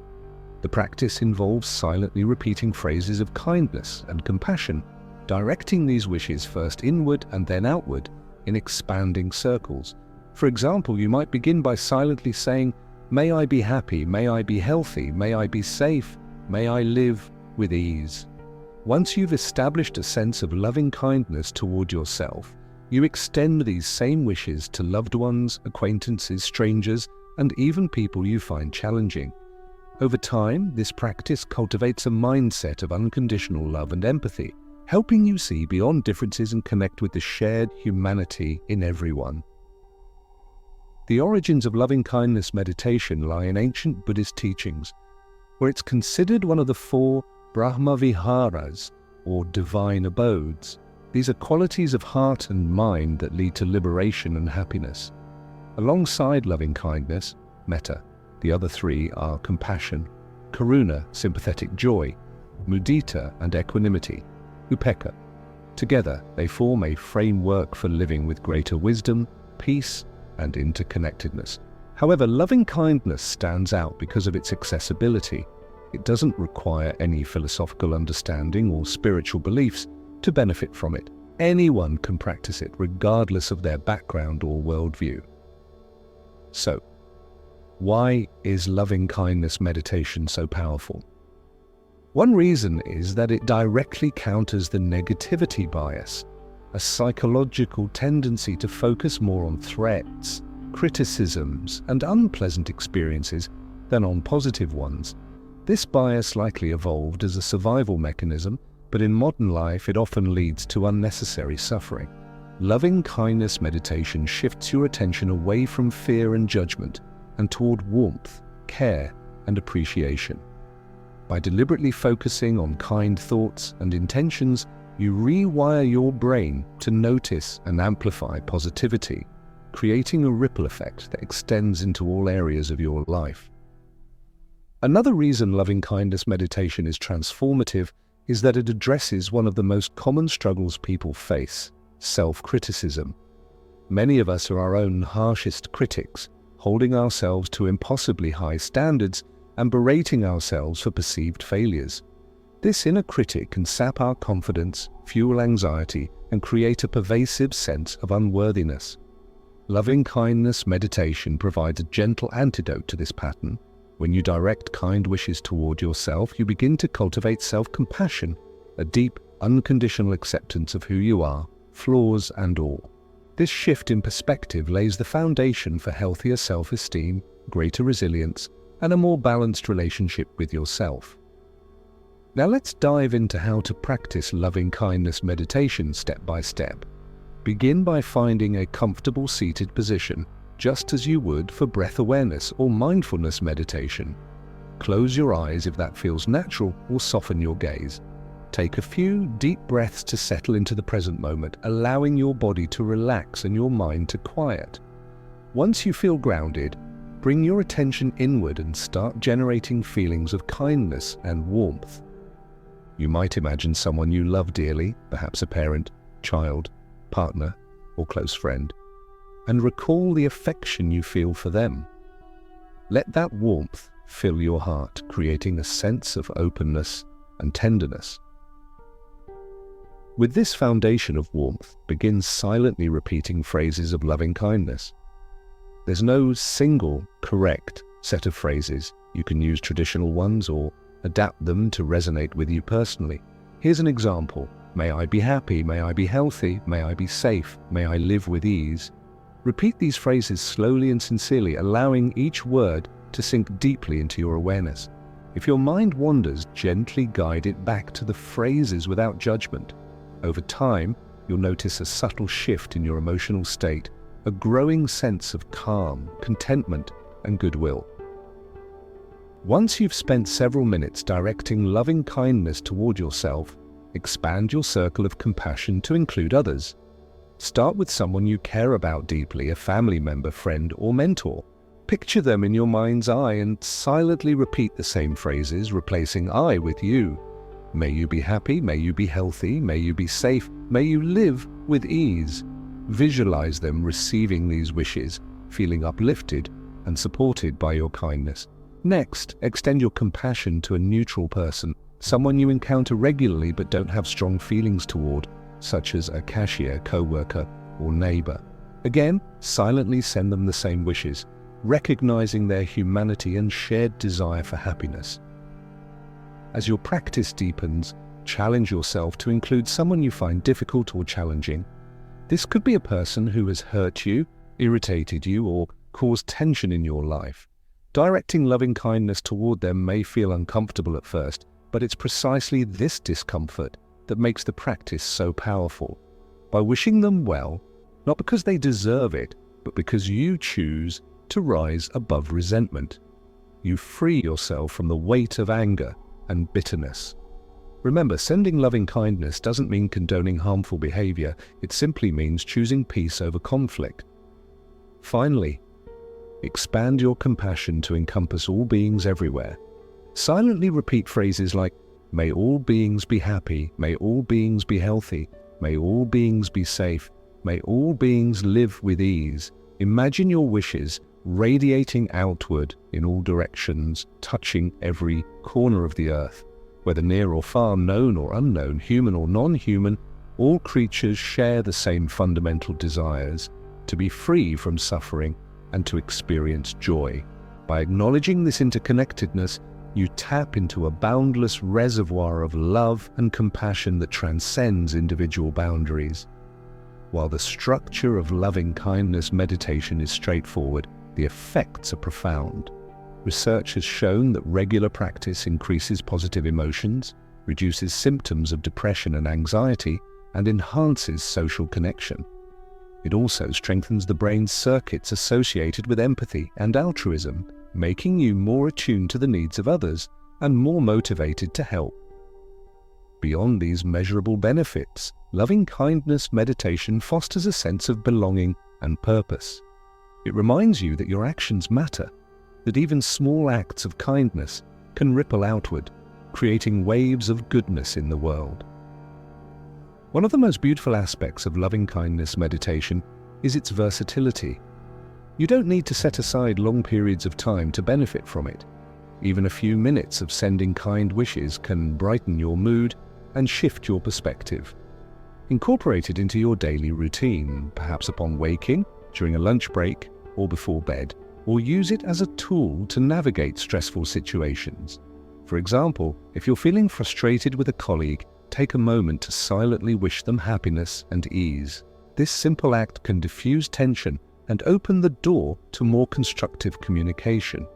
The practice involves silently repeating phrases of kindness and compassion, directing these wishes first inward and then outward in expanding circles. For example, you might begin by silently saying, "May I be happy, may I be healthy, may I be safe, may I live with ease." Once you've established a sense of loving kindness toward yourself, you extend these same wishes to loved ones, acquaintances, strangers, and even people you find challenging. Over time, this practice cultivates a mindset of unconditional love and empathy, helping you see beyond differences and connect with the shared humanity in everyone. The origins of loving kindness meditation lie in ancient Buddhist teachings, where it's considered one of the 4 Brahma Viharas, or divine abodes. These are qualities of heart and mind that lead to liberation and happiness. Alongside loving kindness, metta, the other 3 are compassion, karuna, sympathetic joy, mudita, and equanimity, upekkha. Together, they form a framework for living with greater wisdom, peace, and interconnectedness. However, loving kindness stands out because of its accessibility. It doesn't require any philosophical understanding or spiritual beliefs to benefit from it. Anyone can practice it, regardless of their background or worldview. So, why is loving kindness meditation so powerful? One reason is that it directly counters the negativity bias, a psychological tendency to focus more on threats, criticisms, and unpleasant experiences than on positive ones. This bias likely evolved as a survival mechanism, but in modern life it often leads to unnecessary suffering. Loving kindness meditation shifts your attention away from fear and judgment and toward warmth, care, and appreciation. By deliberately focusing on kind thoughts and intentions, you rewire your brain to notice and amplify positivity, creating a ripple effect that extends into all areas of your life. Another reason loving kindness meditation is transformative is that it addresses one of the most common struggles people face: self-criticism. Many of us are our own harshest critics, holding ourselves to impossibly high standards and berating ourselves for perceived failures. This inner critic can sap our confidence, fuel anxiety, and create a pervasive sense of unworthiness. Loving kindness meditation provides a gentle antidote to this pattern. When you direct kind wishes toward yourself, you begin to cultivate self-compassion, a deep, unconditional acceptance of who you are, flaws and all. This shift in perspective lays the foundation for healthier self-esteem, greater resilience, and a more balanced relationship with yourself. Now let's dive into how to practice loving kindness meditation step by step. Begin by finding a comfortable seated position, just as you would for breath awareness or mindfulness meditation. Close your eyes if that feels natural, or soften your gaze. Take a few deep breaths to settle into the present moment, allowing your body to relax and your mind to quiet. Once you feel grounded, bring your attention inward and start generating feelings of kindness and warmth. You might imagine someone you love dearly, perhaps a parent, child, partner, or close friend, and recall the affection you feel for them. Let that warmth fill your heart, creating a sense of openness and tenderness. With this foundation of warmth, begin silently repeating phrases of loving kindness. There's no single correct set of phrases. You can use traditional ones or adapt them to resonate with you personally. Here's an example. May I be happy, may I be healthy, may I be safe, may I live with ease. Repeat these phrases slowly and sincerely, allowing each word to sink deeply into your awareness. If your mind wanders, gently guide it back to the phrases without judgment. Over time, you'll notice a subtle shift in your emotional state, a growing sense of calm, contentment, and goodwill. Once you've spent several minutes directing loving kindness toward yourself, expand your circle of compassion to include others. Start with someone you care about deeply, a family member, friend, or mentor. Picture them in your mind's eye and silently repeat the same phrases, replacing I with you. May you be happy, may you be healthy, may you be safe, may you live with ease. Visualize them receiving these wishes, feeling uplifted and supported by your kindness. Next, extend your compassion to a neutral person, someone you encounter regularly but don't have strong feelings toward, such as a cashier, co-worker, or neighbor. Again, silently send them the same wishes, recognizing their humanity and shared desire for happiness. As your practice deepens, challenge yourself to include someone you find difficult or challenging. This could be a person who has hurt you, irritated you, or caused tension in your life. Directing loving kindness toward them may feel uncomfortable at first, but it's precisely this discomfort that makes the practice so powerful. By wishing them well, not because they deserve it, but because you choose to rise above resentment, you free yourself from the weight of anger and bitterness. Remember, sending loving kindness doesn't mean condoning harmful behavior. It simply means choosing peace over conflict. Finally, expand your compassion to encompass all beings everywhere. Silently repeat phrases like, may all beings be happy, may all beings be healthy, may all beings be safe, may all beings live with ease. Imagine your wishes radiating outward in all directions, touching every corner of the earth. Whether near or far, known or unknown, human or non-human, all creatures share the same fundamental desires: to be free from suffering and to experience joy. By acknowledging this interconnectedness, you tap into a boundless reservoir of love and compassion that transcends individual boundaries. While the structure of loving kindness meditation is straightforward, the effects are profound. Research has shown that regular practice increases positive emotions, reduces symptoms of depression and anxiety, and enhances social connection. It also strengthens the brain's circuits associated with empathy and altruism, making you more attuned to the needs of others and more motivated to help. Beyond these measurable benefits, loving-kindness meditation fosters a sense of belonging and purpose. It reminds you that your actions matter, that even small acts of kindness can ripple outward, creating waves of goodness in the world. One of the most beautiful aspects of loving-kindness meditation is its versatility. You don't need to set aside long periods of time to benefit from it. Even a few minutes of sending kind wishes can brighten your mood and shift your perspective. Incorporate it into your daily routine, perhaps upon waking, during a lunch break, or before bed, or use it as a tool to navigate stressful situations. For example, if you're feeling frustrated with a colleague, take a moment to silently wish them happiness and ease. This simple act can diffuse tension and open the door to more constructive communication.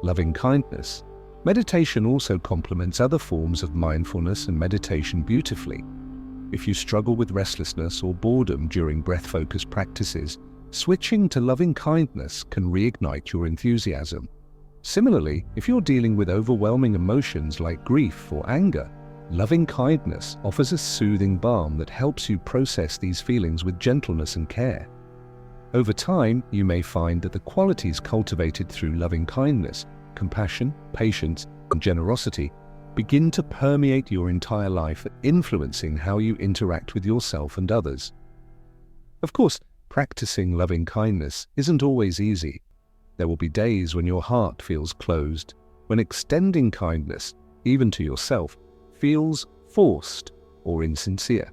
Loving kindness. Meditation also complements other forms of mindfulness and meditation beautifully. If you struggle with restlessness or boredom during breath-focused practices, switching to loving kindness can reignite your enthusiasm. Similarly, if you're dealing with overwhelming emotions like grief or anger, loving kindness offers a soothing balm that helps you process these feelings with gentleness and care. Over time, you may find that the qualities cultivated through loving kindness, compassion, patience, and generosity begin to permeate your entire life, influencing how you interact with yourself and others. Of course, practicing loving kindness isn't always easy. There will be days when your heart feels closed, when extending kindness, even to yourself, feels forced or insincere.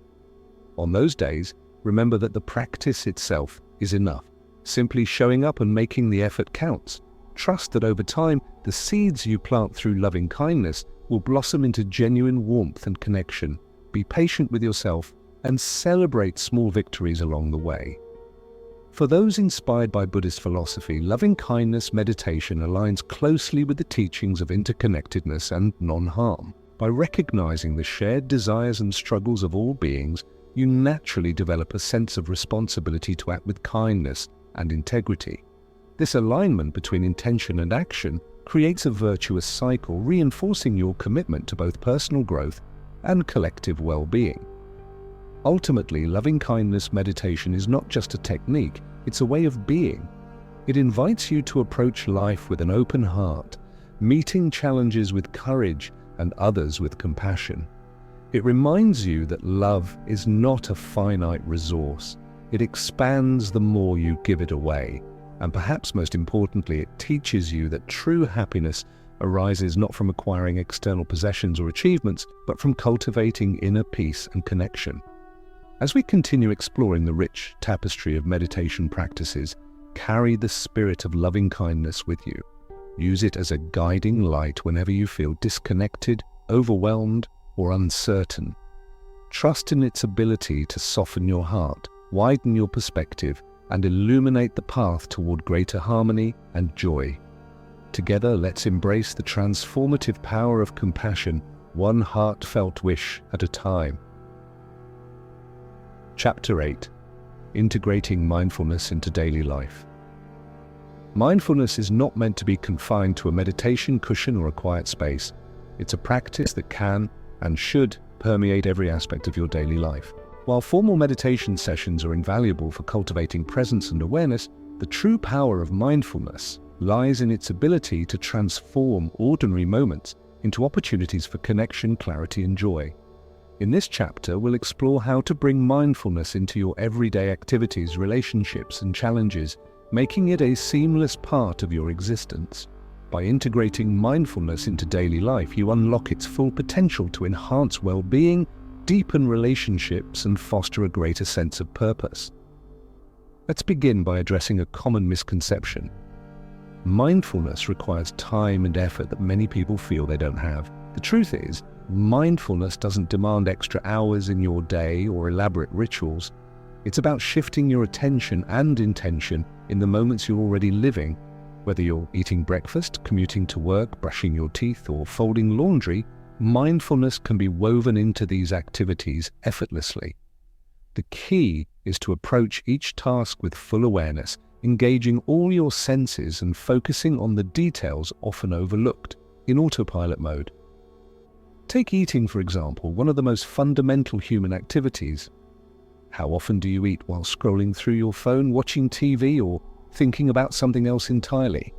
On those days, remember that the practice itself is enough. Simply showing up and making the effort counts. Trust that over time, the seeds you plant through loving kindness will blossom into genuine warmth and connection. Be patient with yourself and celebrate small victories along the way. For those inspired by Buddhist philosophy, loving-kindness meditation aligns closely with the teachings of interconnectedness and non-harm. By recognizing the shared desires and struggles of all beings, you naturally develop a sense of responsibility to act with kindness and integrity. This alignment between intention and action creates a virtuous cycle, reinforcing your commitment to both personal growth and collective well-being. Ultimately, loving-kindness meditation is not just a technique, it's a way of being. It invites you to approach life with an open heart, meeting challenges with courage and others with compassion. It reminds you that love is not a finite resource. It expands the more you give it away. And perhaps most importantly, it teaches you that true happiness arises not from acquiring external possessions or achievements, but from cultivating inner peace and connection. As we continue exploring the rich tapestry of meditation practices, carry the spirit of loving kindness with you. Use it as a guiding light whenever you feel disconnected, overwhelmed, or uncertain. Trust in its ability to soften your heart, widen your perspective, and illuminate the path toward greater harmony and joy. Together, let's embrace the transformative power of compassion, one heartfelt wish at a time. Chapter 8. Integrating mindfulness into daily life. Mindfulness is not meant to be confined to a meditation cushion or a quiet space. It's a practice that can and should permeate every aspect of your daily life. While formal meditation sessions are invaluable for cultivating presence and awareness, the true power of mindfulness lies in its ability to transform ordinary moments into opportunities for connection, clarity, and joy. In this chapter, we'll explore how to bring mindfulness into your everyday activities, relationships, and challenges, making it a seamless part of your existence. By integrating mindfulness into daily life, you unlock its full potential to enhance well-being, deepen relationships, and foster a greater sense of purpose. Let's begin by addressing a common misconception. Mindfulness requires time and effort that many people feel they don't have. The truth is, mindfulness doesn't demand extra hours in your day or elaborate rituals. It's about shifting your attention and intention in the moments you're already living. Whether you're eating breakfast, commuting to work, brushing your teeth, or folding laundry, mindfulness can be woven into these activities effortlessly. The key is to approach each task with full awareness, engaging all your senses and focusing on the details often overlooked in autopilot mode. Take eating, for example, one of the most fundamental human activities. How often do you eat while scrolling through your phone, watching TV, or thinking about something else entirely?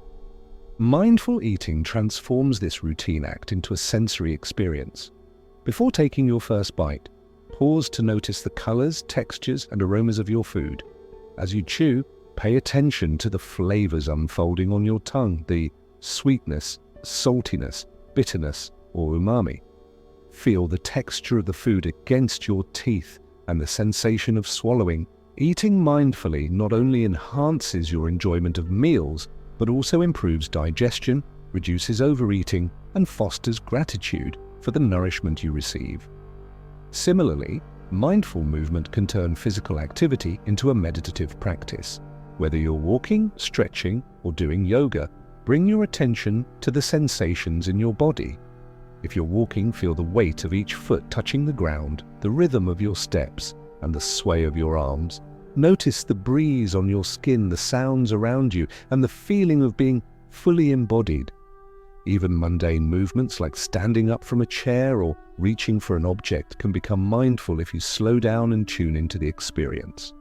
Mindful eating transforms this routine act into a sensory experience. Before taking your first bite, pause to notice the colors, textures, and aromas of your food. As you chew, pay attention to the flavors unfolding on your tongue, the sweetness, saltiness, bitterness, or umami. Feel the texture of the food against your teeth and the sensation of swallowing. Eating mindfully not only enhances your enjoyment of meals, but also improves digestion, reduces overeating, and fosters gratitude for the nourishment you receive. Similarly, mindful movement can turn physical activity into a meditative practice. Whether you're walking, stretching, or doing yoga, bring your attention to the sensations in your body. If you're walking, feel the weight of each foot touching the ground, the rhythm of your steps, and the sway of your arms. Notice the breeze on your skin, the sounds around you, and the feeling of being fully embodied. Even mundane movements like standing up from a chair or reaching for an object can become mindful if you slow down and tune into the experience.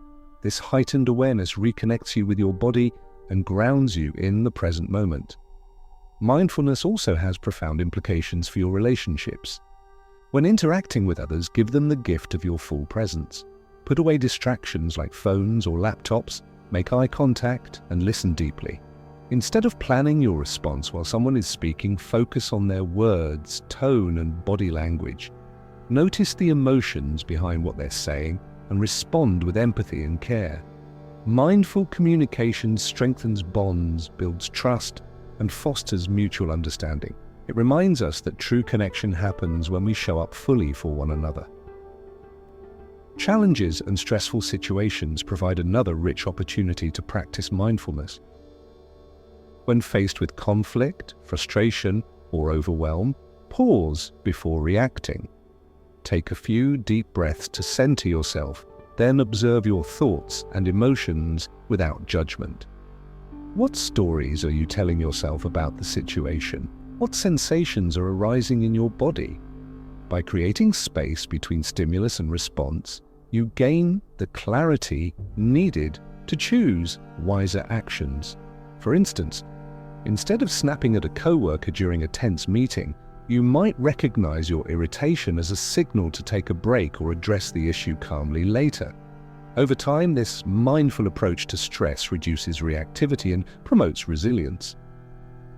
This heightened awareness reconnects you with your body and grounds you in the present moment. Mindfulness also has profound implications for your relationships. When interacting with others, give them the gift of your full presence. Put away distractions like phones or laptops, make eye contact, and listen deeply. Instead of planning your response while someone is speaking, focus on their words, tone, and body language. Notice the emotions behind what they're saying and respond with empathy and care. Mindful communication strengthens bonds, builds trust, and fosters mutual understanding. It reminds us that true connection happens when we show up fully for one another. Challenges and stressful situations provide another rich opportunity to practice mindfulness. When faced with conflict, frustration, or overwhelm, pause before reacting. Take a few deep breaths to center yourself, then observe your thoughts and emotions without judgment. What stories are you telling yourself about the situation? What sensations are arising in your body? By creating space between stimulus and response, you gain the clarity needed to choose wiser actions. For instance, instead of snapping at a coworker during a tense meeting, you might recognize your irritation as a signal to take a break or address the issue calmly later. Over time, this mindful approach to stress reduces reactivity and promotes resilience.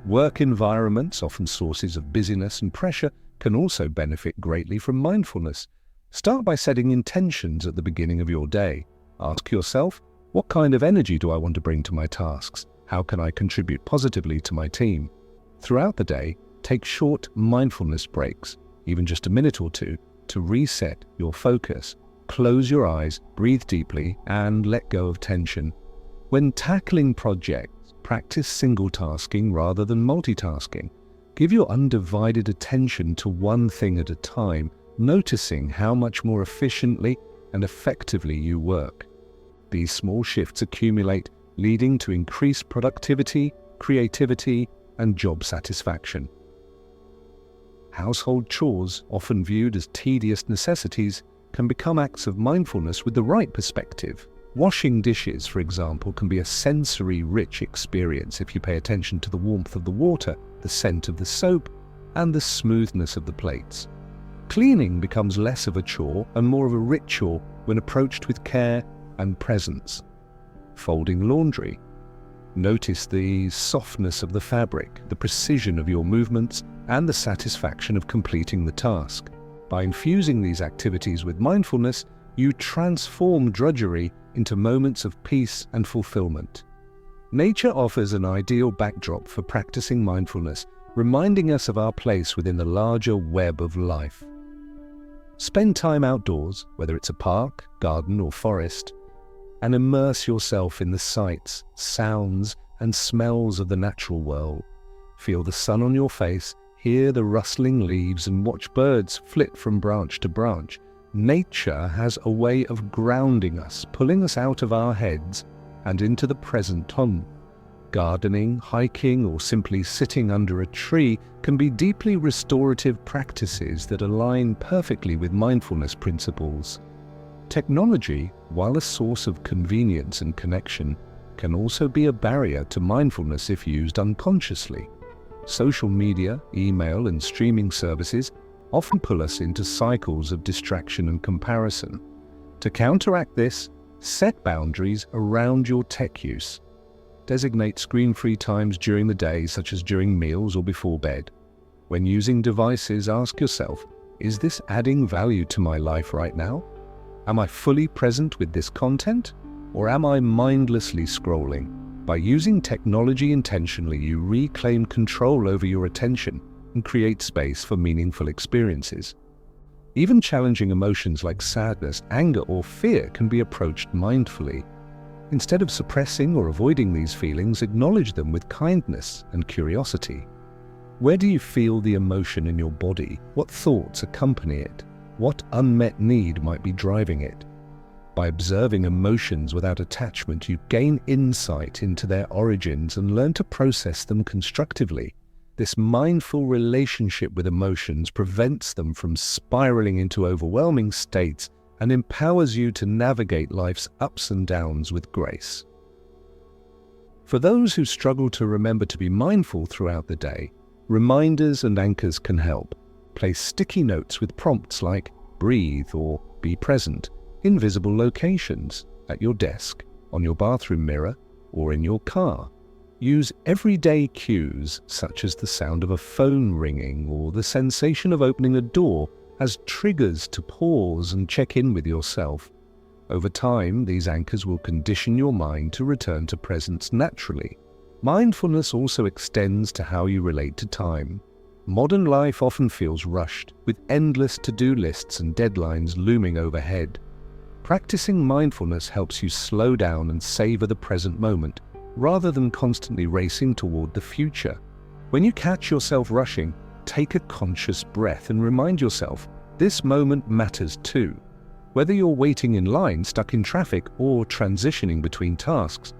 Work environments, often sources of busyness and pressure, can also benefit greatly from mindfulness. Start by setting intentions at the beginning of your day. Ask yourself, what kind of energy do I want to bring to my tasks? How can I contribute positively to my team? Throughout the day, take short mindfulness breaks, even just a minute or two, to reset your focus. Close your eyes, breathe deeply, and let go of tension. When tackling projects, practice single-tasking rather than multitasking. Give your undivided attention to one thing at a time, noticing how much more efficiently and effectively you work. These small shifts accumulate, leading to increased productivity, creativity, and job satisfaction. Household chores, often viewed as tedious necessities, can become acts of mindfulness with the right perspective. Washing dishes, for example, can be a sensory-rich experience if you pay attention to the warmth of the water, the scent of the soap, and the smoothness of the plates. Cleaning becomes less of a chore and more of a ritual when approached with care and presence. Folding laundry. Notice the softness of the fabric, the precision of your movements, and the satisfaction of completing the task. By infusing these activities with mindfulness, you transform drudgery into moments of peace and fulfillment. Nature offers an ideal backdrop for practicing mindfulness, reminding us of our place within the larger web of life. Spend time outdoors, whether it's a park, garden, or forest, and immerse yourself in the sights, sounds, and smells of the natural world. Feel the sun on your face, hear the rustling leaves, and watch birds flit from branch to branch. Nature has a way of grounding us, pulling us out of our heads and into the present time. Gardening, hiking, or simply sitting under a tree can be deeply restorative practices that align perfectly with mindfulness principles. Technology, while a source of convenience and connection, can also be a barrier to mindfulness if used unconsciously. Social media, email, and streaming services often pull us into cycles of distraction and comparison. To counteract this, set boundaries around your tech use. Designate screen-free times during the day, such as during meals or before bed. When using devices, ask yourself, is this adding value to my life right now? Am I fully present with this content? Or am I mindlessly scrolling? By using technology intentionally, you reclaim control over your attention and create space for meaningful experiences. Even challenging emotions like sadness, anger, or fear can be approached mindfully. Instead of suppressing or avoiding these feelings, acknowledge them with kindness and curiosity. Where do you feel the emotion in your body? What thoughts accompany it? What unmet need might be driving it? By observing emotions without attachment, you gain insight into their origins and learn to process them constructively. This mindful relationship with emotions prevents them from spiraling into overwhelming states and empowers you to navigate life's ups and downs with grace. For those who struggle to remember to be mindful throughout the day, reminders and anchors can help. Place sticky notes with prompts like breathe or be present in visible locations, at your desk, on your bathroom mirror, or in your car. Use everyday cues such as the sound of a phone ringing or the sensation of opening a door as triggers to pause and check in with yourself. Over time, these anchors will condition your mind to return to presence naturally. Mindfulness also extends to how you relate to time. Modern life often feels rushed, with endless to-do lists and deadlines looming overhead. Practicing mindfulness helps you slow down and savor the present moment, rather than constantly racing toward the future. When you catch yourself rushing, take a conscious breath and remind yourself, this moment matters too. Whether you're waiting in line, stuck in traffic, or transitioning between tasks,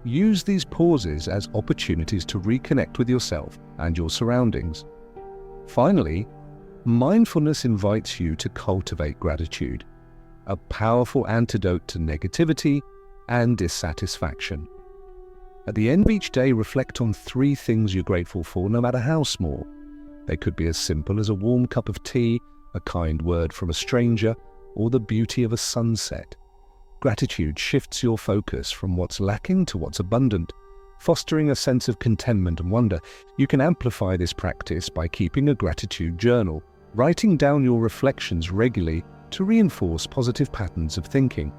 use these pauses as opportunities to reconnect with yourself and your surroundings. Finally, mindfulness invites you to cultivate gratitude, a powerful antidote to negativity and dissatisfaction. At the end of each day, reflect on 3 things you're grateful for, no matter how small. They could be as simple as a warm cup of tea, a kind word from a stranger, or the beauty of a sunset. Gratitude shifts your focus from what's lacking to what's abundant, fostering a sense of contentment and wonder. You can amplify this practice by keeping a gratitude journal, writing down your reflections regularly to reinforce positive patterns of thinking.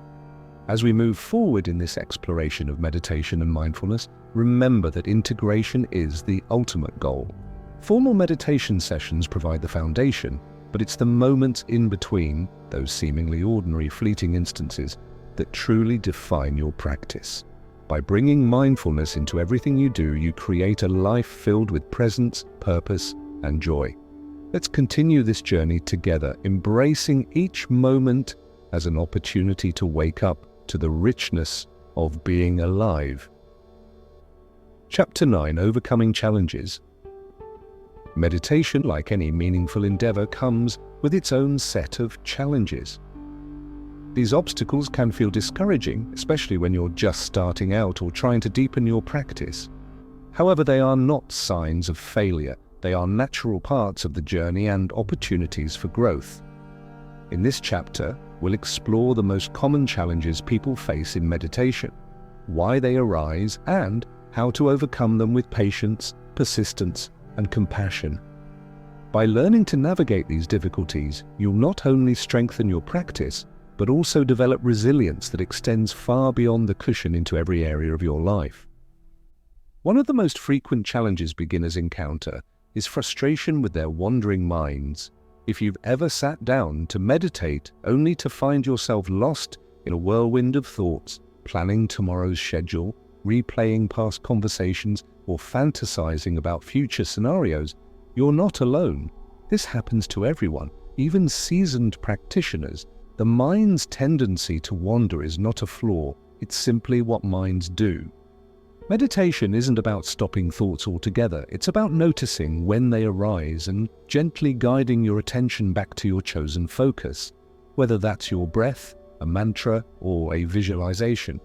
As we move forward in this exploration of meditation and mindfulness, remember that integration is the ultimate goal. Formal meditation sessions provide the foundation, but it's the moments in between, those seemingly ordinary fleeting instances, that truly define your practice. By bringing mindfulness into everything you do, you create a life filled with presence, purpose, and joy. Let's continue this journey together, embracing each moment as an opportunity to wake up to the richness of being alive. Chapter 9: Overcoming Challenges. Meditation, like any meaningful endeavor, comes with its own set of challenges. These obstacles can feel discouraging, especially when you're just starting out or trying to deepen your practice. However, they are not signs of failure. They are natural parts of the journey and opportunities for growth. In this chapter, we'll explore the most common challenges people face in meditation, why they arise, and how to overcome them with patience, persistence, and compassion. By learning to navigate these difficulties, you'll not only strengthen your practice, but also develop resilience that extends far beyond the cushion into every area of your life. One of the most frequent challenges beginners encounter is frustration with their wandering minds. If you've ever sat down to meditate only to find yourself lost in a whirlwind of thoughts, planning tomorrow's schedule, replaying past conversations, or fantasizing about future scenarios, you're not alone. This happens to everyone, even seasoned practitioners. The mind's tendency to wander is not a flaw, it's simply what minds do. Meditation isn't about stopping thoughts altogether, it's about noticing when they arise and gently guiding your attention back to your chosen focus, whether that's your breath, a mantra, or a visualization.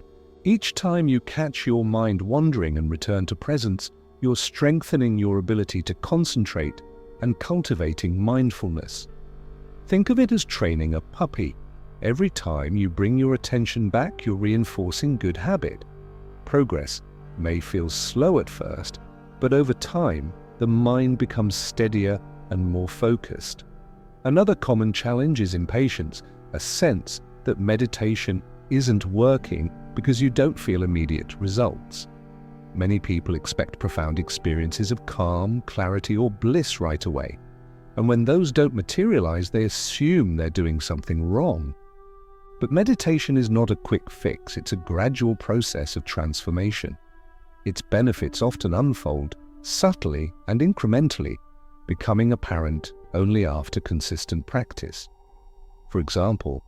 Each time you catch your mind wandering and return to presence, you're strengthening your ability to concentrate and cultivating mindfulness. Think of it as training a puppy. Every time you bring your attention back, you're reinforcing good habit. Progress may feel slow at first, but over time, the mind becomes steadier and more focused. Another common challenge is impatience, a sense that meditation isn't working because you don't feel immediate results. Many people expect profound experiences of calm, clarity, or bliss right away. And when those don't materialize, they assume they're doing something wrong. But meditation is not a quick fix, it's a gradual process of transformation. Its benefits often unfold subtly and incrementally, becoming apparent only after consistent practice. For example,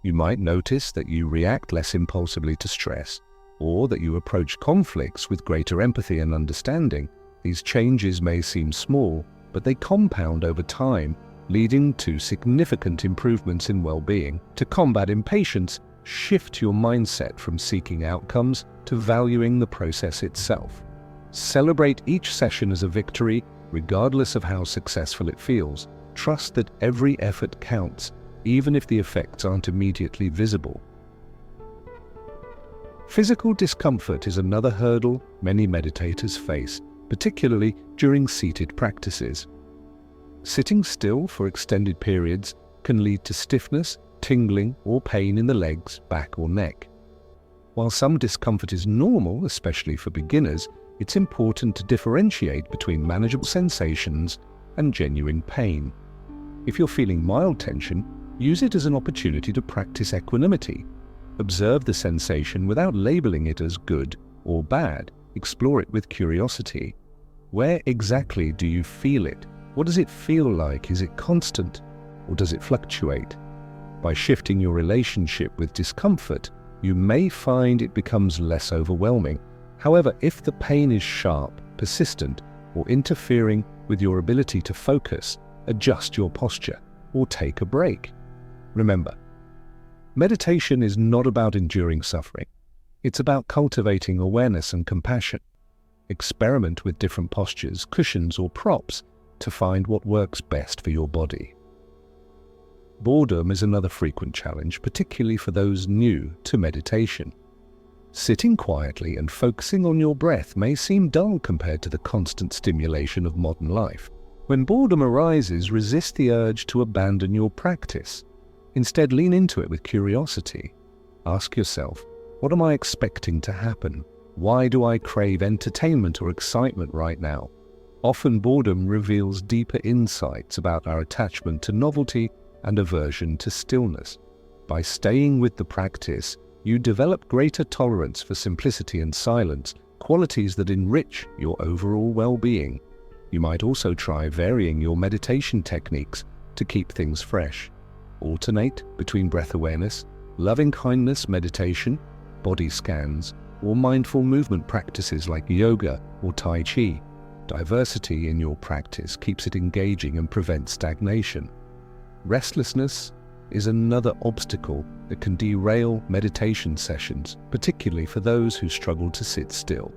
you might notice that you react less impulsively to stress, or that you approach conflicts with greater empathy and understanding. These changes may seem small, but they compound over time, leading to significant improvements in well-being. To combat impatience, shift your mindset from seeking outcomes to valuing the process itself. Celebrate each session as a victory, regardless of how successful it feels. Trust that every effort counts, even if the effects aren't immediately visible. Physical discomfort is another hurdle many meditators face, particularly during seated practices. Sitting still for extended periods can lead to stiffness, tingling, or pain in the legs, back, or neck. While some discomfort is normal, especially for beginners, it's important to differentiate between manageable sensations and genuine pain. If you're feeling mild tension, use it as an opportunity to practice equanimity. Observe the sensation without labeling it as good or bad. Explore it with curiosity. Where exactly do you feel it? What does it feel like? Is it constant, or does it fluctuate? By shifting your relationship with discomfort, you may find it becomes less overwhelming. However, if the pain is sharp, persistent, or interfering with your ability to focus, adjust your posture or take a break. Remember, meditation is not about enduring suffering. It's about cultivating awareness and compassion. Experiment with different postures, cushions, or props to find what works best for your body. Boredom is another frequent challenge, particularly for those new to meditation. Sitting quietly and focusing on your breath may seem dull compared to the constant stimulation of modern life. When boredom arises, resist the urge to abandon your practice. Instead, lean into it with curiosity. Ask yourself, what am I expecting to happen? Why do I crave entertainment or excitement right now? Often boredom reveals deeper insights about our attachment to novelty and aversion to stillness. By staying with the practice, you develop greater tolerance for simplicity and silence, qualities that enrich your overall well-being. You might also try varying your meditation techniques to keep things fresh. Alternate between breath awareness, loving-kindness meditation, body scans, or mindful movement practices like yoga or Tai Chi. Diversity in your practice keeps it engaging and prevents stagnation. Restlessness is another obstacle that can derail meditation sessions, particularly for those who struggle to sit still.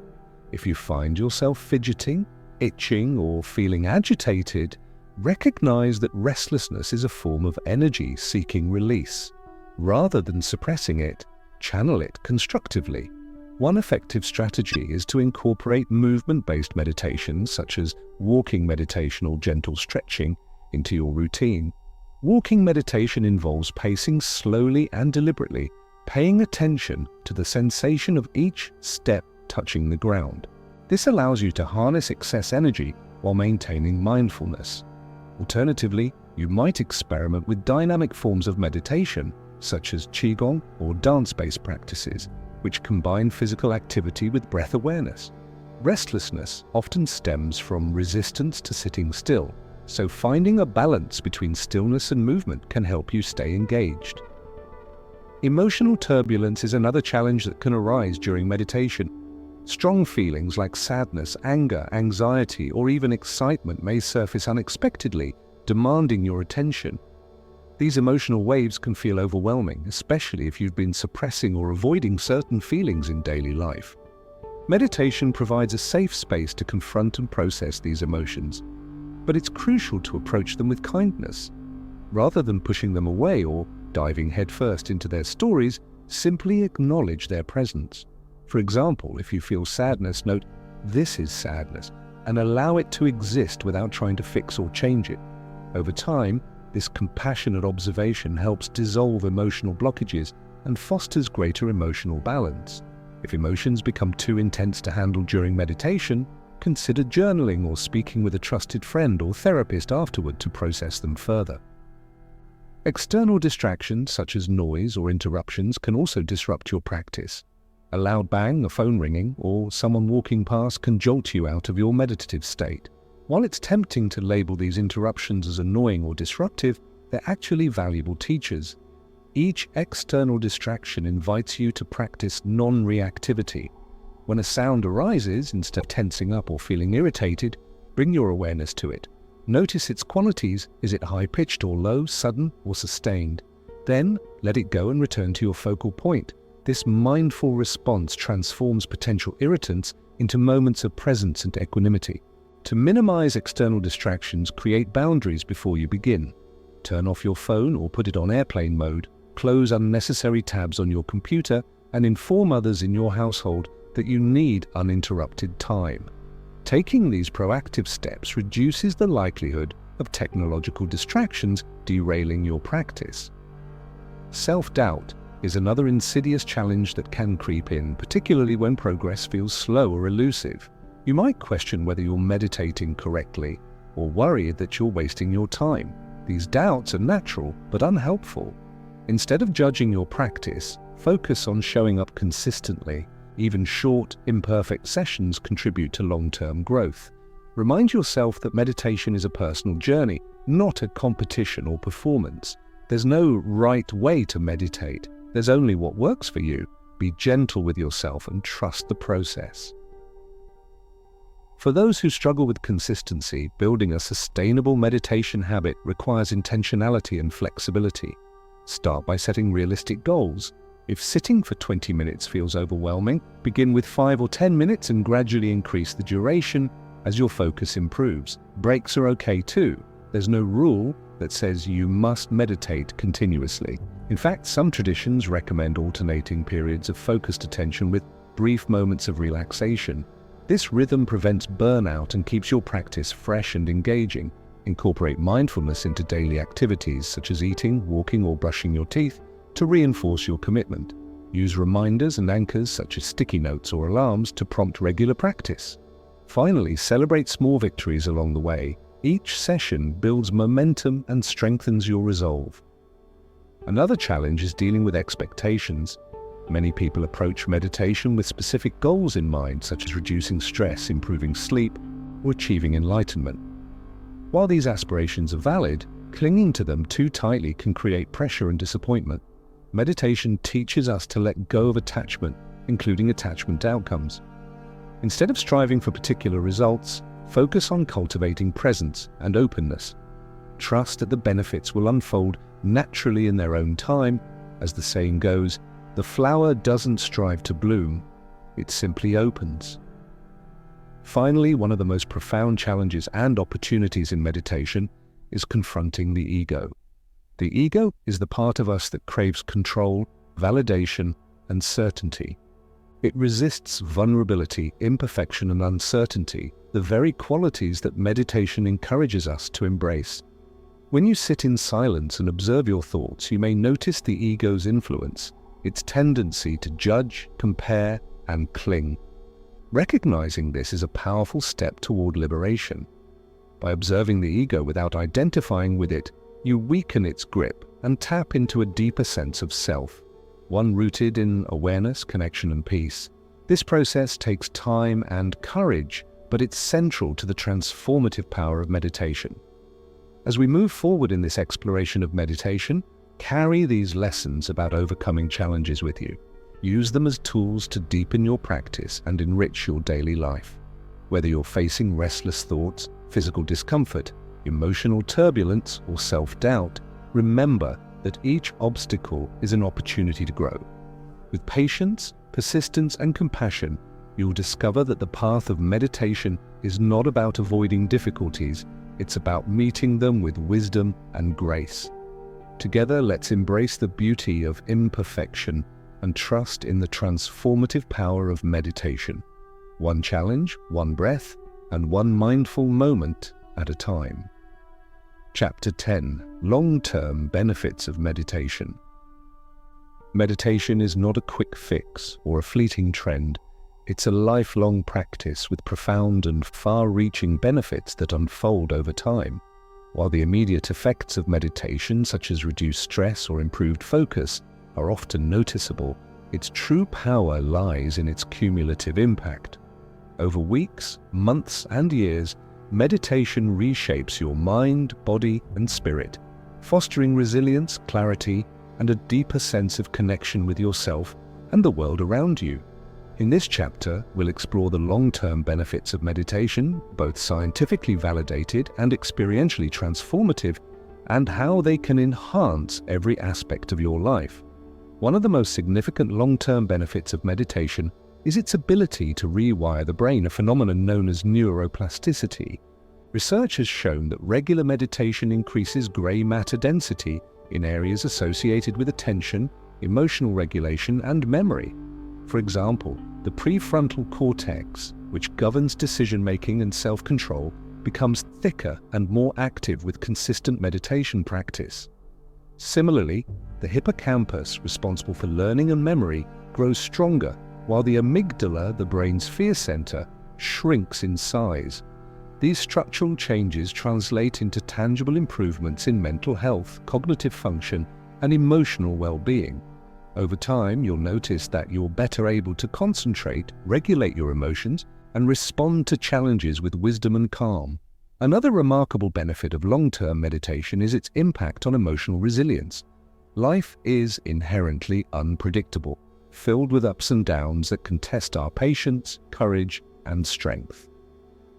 If you find yourself fidgeting, itching, or feeling agitated, recognize that restlessness is a form of energy seeking release. Rather than suppressing it, channel it constructively. One effective strategy is to incorporate movement-based meditations such as walking meditation or gentle stretching into your routine. Walking meditation involves pacing slowly and deliberately, paying attention to the sensation of each step touching the ground. This allows you to harness excess energy while maintaining mindfulness. Alternatively, you might experiment with dynamic forms of meditation, such as Qigong or dance-based practices. which combine physical activity with breath awareness. Restlessness often stems from resistance to sitting still, so finding a balance between stillness and movement can help you stay engaged. Emotional turbulence is another challenge that can arise during meditation. Strong feelings like sadness, anger, anxiety, or even excitement may surface unexpectedly, demanding your attention. These emotional waves can feel overwhelming, especially if you've been suppressing or avoiding certain feelings in daily life. Meditation provides a safe space to confront and process these emotions, but it's crucial to approach them with kindness. Rather than pushing them away or diving headfirst into their stories, simply acknowledge their presence. For example, if you feel sadness, note, "This is sadness," and allow it to exist without trying to fix or change it. Over time, this compassionate observation helps dissolve emotional blockages and fosters greater emotional balance. If emotions become too intense to handle during meditation, consider journaling or speaking with a trusted friend or therapist afterward to process them further. External distractions such as noise or interruptions can also disrupt your practice. A loud bang, a phone ringing, or someone walking past can jolt you out of your meditative state. While it's tempting to label these interruptions as annoying or disruptive, they're actually valuable teachers. Each external distraction invites you to practice non-reactivity. When a sound arises, instead of tensing up or feeling irritated, bring your awareness to it. Notice its qualities. Is it high-pitched or low, sudden or sustained? Then let it go and return to your focal point. This mindful response transforms potential irritants into moments of presence and equanimity. To minimize external distractions, create boundaries before you begin. Turn off your phone or put it on airplane mode, close unnecessary tabs on your computer, and inform others in your household that you need uninterrupted time. Taking these proactive steps reduces the likelihood of technological distractions derailing your practice. Self-doubt is another insidious challenge that can creep in, particularly when progress feels slow or elusive. You might question whether you're meditating correctly or worry that you're wasting your time. These doubts are natural but unhelpful. Instead of judging your practice, focus on showing up consistently. Even short, imperfect sessions contribute to long-term growth. Remind yourself that meditation is a personal journey, not a competition or performance. There's no right way to meditate. There's only what works for you. Be gentle with yourself and trust the process. For those who struggle with consistency, building a sustainable meditation habit requires intentionality and flexibility. Start by setting realistic goals. If sitting for 20 minutes feels overwhelming, begin with 5 or 10 minutes and gradually increase the duration as your focus improves. Breaks are okay too. There's no rule that says you must meditate continuously. In fact, some traditions recommend alternating periods of focused attention with brief moments of relaxation. This rhythm prevents burnout and keeps your practice fresh and engaging. Incorporate mindfulness into daily activities such as eating, walking, or brushing your teeth to reinforce your commitment. Use reminders and anchors such as sticky notes or alarms to prompt regular practice. Finally, celebrate small victories along the way. Each session builds momentum and strengthens your resolve. Another challenge is dealing with expectations. Many people approach meditation with specific goals in mind, such as reducing stress, improving sleep, or achieving enlightenment. While these aspirations are valid, clinging to them too tightly can create pressure and disappointment. Meditation teaches us to let go of attachment, including attachment outcomes. Instead of striving for particular results, focus on cultivating presence and openness. Trust that the benefits will unfold naturally in their own time. As the saying goes, the flower doesn't strive to bloom, it simply opens. Finally, one of the most profound challenges and opportunities in meditation is confronting the ego. The ego is the part of us that craves control, validation, and certainty. It resists vulnerability, imperfection, and uncertainty, the very qualities that meditation encourages us to embrace. When you sit in silence and observe your thoughts, you may notice the ego's influence, its tendency to judge, compare, and cling. Recognizing this is a powerful step toward liberation. By observing the ego without identifying with it, you weaken its grip and tap into a deeper sense of self. one rooted in awareness, connection, and peace. This process takes time and courage, but it's central to the transformative power of meditation. As we move forward in this exploration of meditation, carry these lessons about overcoming challenges with you. Use them as tools to deepen your practice and enrich your daily life. Whether you're facing restless thoughts, physical discomfort, emotional turbulence, or self-doubt, remember that each obstacle is an opportunity to grow. With patience, persistence, and compassion, you'll discover that the path of meditation is not about avoiding difficulties, it's about meeting them with wisdom and grace. Together, let's embrace the beauty of imperfection and trust in the transformative power of meditation. One challenge, one breath, and one mindful moment at a time. Chapter 10: Long-Term Benefits of Meditation. Meditation is not a quick fix or a fleeting trend. It's a lifelong practice with profound and far-reaching benefits that unfold over time. While the immediate effects of meditation, such as reduced stress or improved focus, are often noticeable, its true power lies in its cumulative impact. Over weeks, months, and years, meditation reshapes your mind, body, and spirit, fostering resilience, clarity, and a deeper sense of connection with yourself and the world around you. In this chapter, we'll explore the long-term benefits of meditation, both scientifically validated and experientially transformative, and how they can enhance every aspect of your life. One of the most significant long-term benefits of meditation is its ability to rewire the brain, a phenomenon known as neuroplasticity. Research has shown that regular meditation increases gray matter density in areas associated with attention, emotional regulation, and memory. For example, the prefrontal cortex, which governs decision-making and self-control, becomes thicker and more active with consistent meditation practice. Similarly, the hippocampus, responsible for learning and memory, grows stronger, while the amygdala, the brain's fear center, shrinks in size. These structural changes translate into tangible improvements in mental health, cognitive function, and emotional well-being. Over time, you'll notice that you're better able to concentrate, regulate your emotions, and respond to challenges with wisdom and calm. Another remarkable benefit of long-term meditation is its impact on emotional resilience. Life is inherently unpredictable, filled with ups and downs that can test our patience, courage, and strength.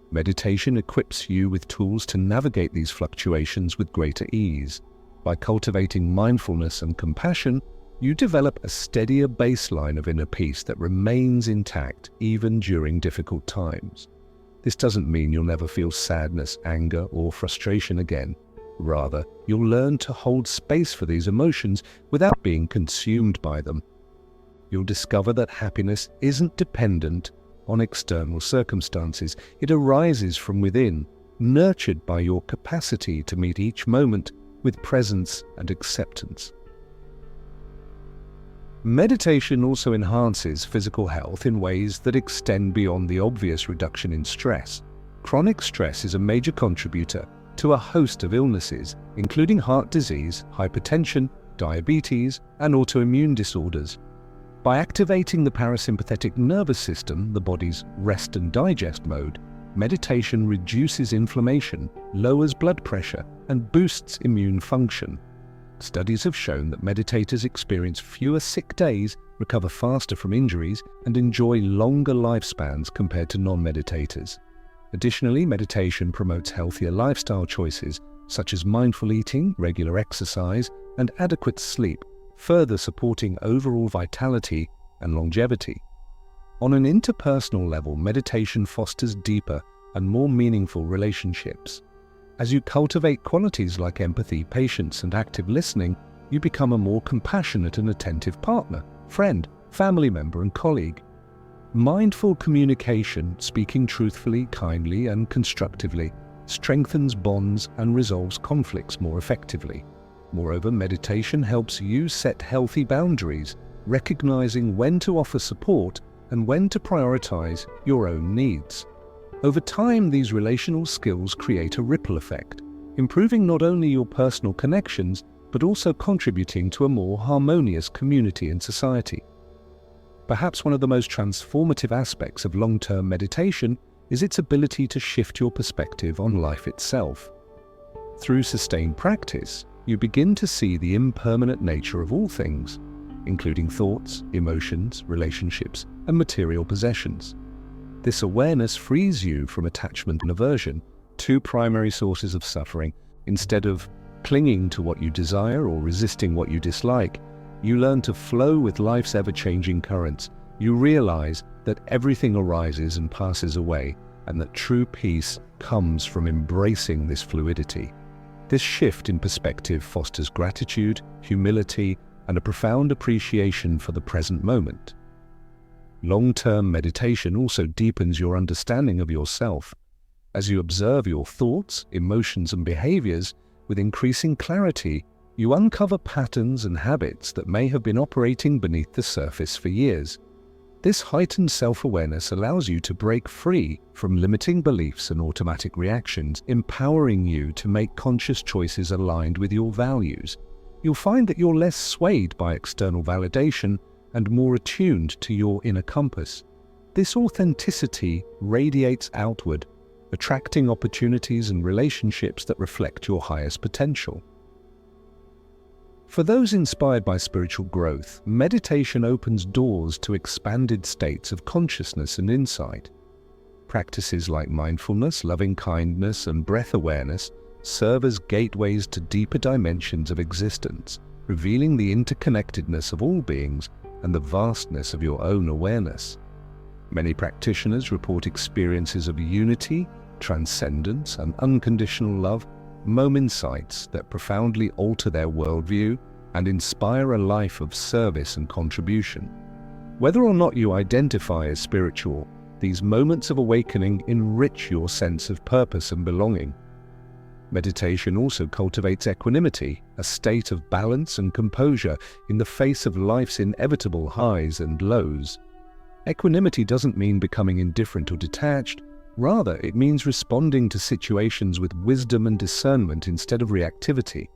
Meditation equips you with tools to navigate these fluctuations with greater ease. By cultivating mindfulness and compassion, you develop a steadier baseline of inner peace that remains intact even during difficult times. This doesn't mean you'll never feel sadness, anger, or frustration again. Rather, you'll learn to hold space for these emotions without being consumed by them. You'll discover that happiness isn't dependent on external circumstances. It arises from within, nurtured by your capacity to meet each moment with presence and acceptance. Meditation also enhances physical health in ways that extend beyond the obvious reduction in stress. Chronic stress is a major contributor to a host of illnesses, including heart disease, hypertension, diabetes, and autoimmune disorders. By activating the parasympathetic nervous system, the body's rest and digest mode, meditation reduces inflammation, lowers blood pressure, and boosts immune function. Studies have shown that meditators experience fewer sick days, recover faster from injuries, and enjoy longer lifespans compared to non-meditators. Additionally, meditation promotes healthier lifestyle choices, such as mindful eating, regular exercise, and adequate sleep, further supporting overall vitality and longevity. On an interpersonal level, meditation fosters deeper and more meaningful relationships. As you cultivate qualities like empathy, patience, and active listening, you become a more compassionate and attentive partner, friend, family member, and colleague. Mindful communication, speaking truthfully, kindly, and constructively, strengthens bonds and resolves conflicts more effectively. Moreover, meditation helps you set healthy boundaries, recognizing when to offer support and when to prioritize your own needs. Over time, these relational skills create a ripple effect, improving not only your personal connections, but also contributing to a more harmonious community and society. Perhaps one of the most transformative aspects of long-term meditation is its ability to shift your perspective on life itself. Through sustained practice, you begin to see the impermanent nature of all things, including thoughts, emotions, relationships, and material possessions. This awareness frees you from attachment and aversion, two primary sources of suffering. Instead of clinging to what you desire or resisting what you dislike, you learn to flow with life's ever-changing currents. You realize that everything arises and passes away, and that true peace comes from embracing this fluidity. This shift in perspective fosters gratitude, humility, and a profound appreciation for the present moment. Long-term meditation also deepens your understanding of yourself. As you observe your thoughts, emotions, and behaviors with increasing clarity, you uncover patterns and habits that may have been operating beneath the surface for years. This heightened self-awareness allows you to break free from limiting beliefs and automatic reactions, empowering you to make conscious choices aligned with your values. You'll find that you're less swayed by external validation and more attuned to your inner compass. This authenticity radiates outward, attracting opportunities and relationships that reflect your highest potential. For those inspired by spiritual growth, meditation opens doors to expanded states of consciousness and insight. Practices like mindfulness, loving-kindness, and breath awareness serve as gateways to deeper dimensions of existence, revealing the interconnectedness of all beings and the vastness of your own awareness. Many practitioners report experiences of unity, transcendence, and unconditional love, insights that profoundly alter their worldview and inspire a life of service and contribution. Whether or not you identify as spiritual, these moments of awakening enrich your sense of purpose and belonging. Meditation also cultivates equanimity, a state of balance and composure in the face of life's inevitable highs and lows. Equanimity doesn't mean becoming indifferent or detached. Rather, it means responding to situations with wisdom and discernment instead of reactivity.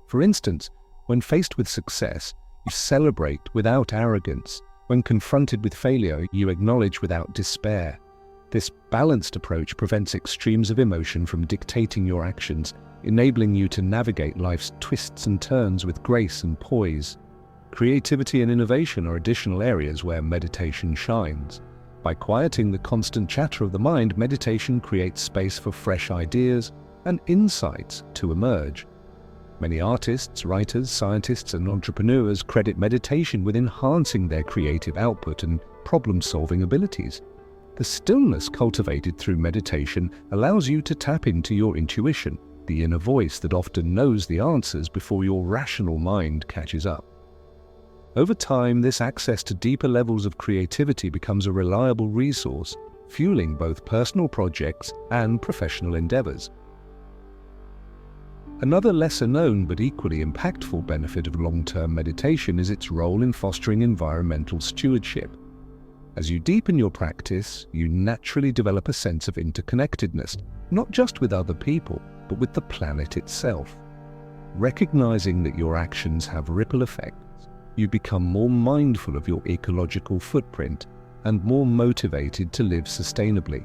For instance, when faced with success, you celebrate without arrogance. When confronted with failure, you acknowledge without despair. This balanced approach prevents extremes of emotion from dictating your actions, enabling you to navigate life's twists and turns with grace and poise. Creativity and innovation are additional areas where meditation shines. By quieting the constant chatter of the mind, meditation creates space for fresh ideas and insights to emerge. Many artists, writers, scientists, and entrepreneurs credit meditation with enhancing their creative output and problem-solving abilities. The stillness cultivated through meditation allows you to tap into your intuition, the inner voice that often knows the answers before your rational mind catches up. Over time, this access to deeper levels of creativity becomes a reliable resource, fueling both personal projects and professional endeavors. Another lesser-known but equally impactful benefit of long-term meditation is its role in fostering environmental stewardship. As you deepen your practice, you naturally develop a sense of interconnectedness, not just with other people, but with the planet itself. Recognizing that your actions have ripple effects, you become more mindful of your ecological footprint and more motivated to live sustainably.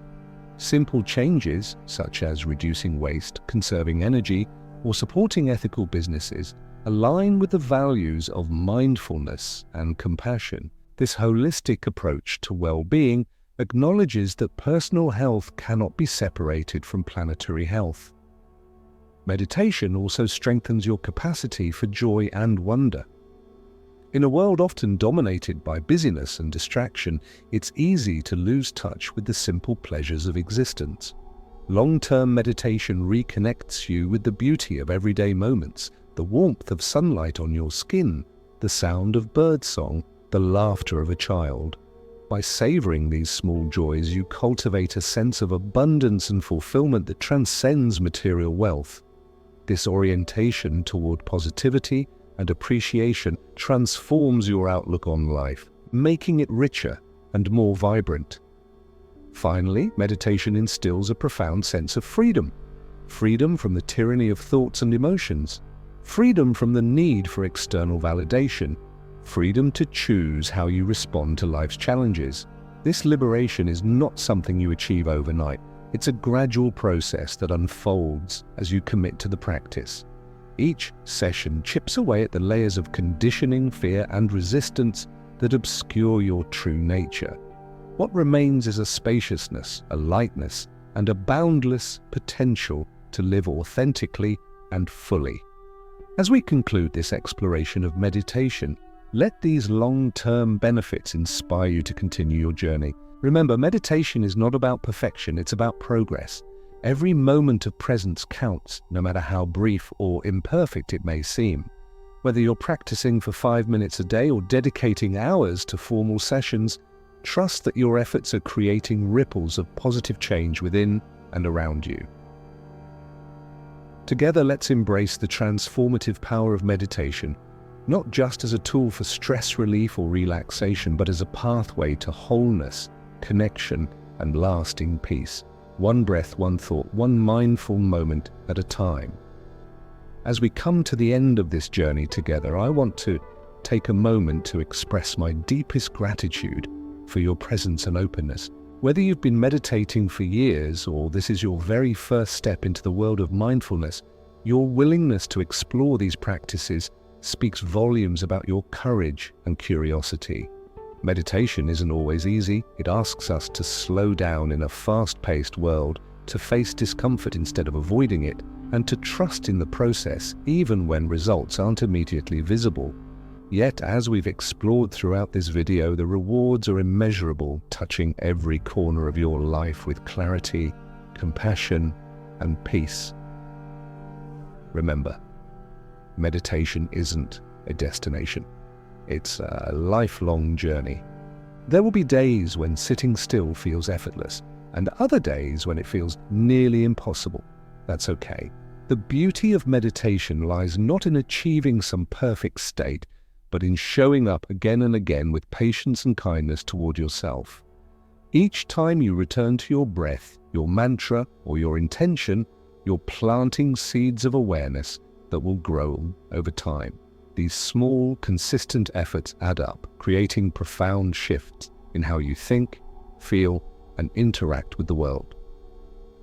Simple changes, such as reducing waste, conserving energy, or supporting ethical businesses, align with the values of mindfulness and compassion. This holistic approach to well-being acknowledges that personal health cannot be separated from planetary health. Meditation also strengthens your capacity for joy and wonder. In a world often dominated by busyness and distraction, it's easy to lose touch with the simple pleasures of existence. Long-term meditation reconnects you with the beauty of everyday moments, the warmth of sunlight on your skin, the sound of birdsong, the laughter of a child. By savoring these small joys, you cultivate a sense of abundance and fulfillment that transcends material wealth. This orientation toward positivity and appreciation transforms your outlook on life, making it richer and more vibrant. Finally, meditation instills a profound sense of freedom. Freedom from the tyranny of thoughts and emotions. freedom from the need for external validation, freedom to choose how you respond to life's challenges. This liberation is not something you achieve overnight. It's a gradual process that unfolds as you commit to the practice. Each session chips away at the layers of conditioning, fear, and resistance that obscure your true nature. What remains is a spaciousness, a lightness, and a boundless potential to live authentically and fully. As we conclude this exploration of meditation, let these long-term benefits inspire you to continue your journey. Remember, meditation is not about perfection, it's about progress. Every moment of presence counts, no matter how brief or imperfect it may seem. Whether you're practicing for 5 minutes a day or dedicating hours to formal sessions, trust that your efforts are creating ripples of positive change within and around you. Together, let's embrace the transformative power of meditation, not just as a tool for stress relief or relaxation, but as a pathway to wholeness, connection, and lasting peace. One breath, one thought, one mindful moment at a time. As we come to the end of this journey together, I want to take a moment to express my deepest gratitude for your presence and openness. Whether you've been meditating for years or this is your very first step into the world of mindfulness, your willingness to explore these practices speaks volumes about your courage and curiosity. Meditation isn't always easy. It asks us to slow down in a fast-paced world, to face discomfort instead of avoiding it, and to trust in the process even when results aren't immediately visible. Yet, as we've explored throughout this video, the rewards are immeasurable, touching every corner of your life with clarity, compassion, and peace. Remember, meditation isn't a destination. It's a lifelong journey. There will be days when sitting still feels effortless, and other days when it feels nearly impossible. That's okay. The beauty of meditation lies not in achieving some perfect state, but in showing up again and again with patience and kindness toward yourself. Each time you return to your breath, your mantra, or your intention, you're planting seeds of awareness that will grow over time. These small, consistent efforts add up, creating profound shifts in how you think, feel, and interact with the world.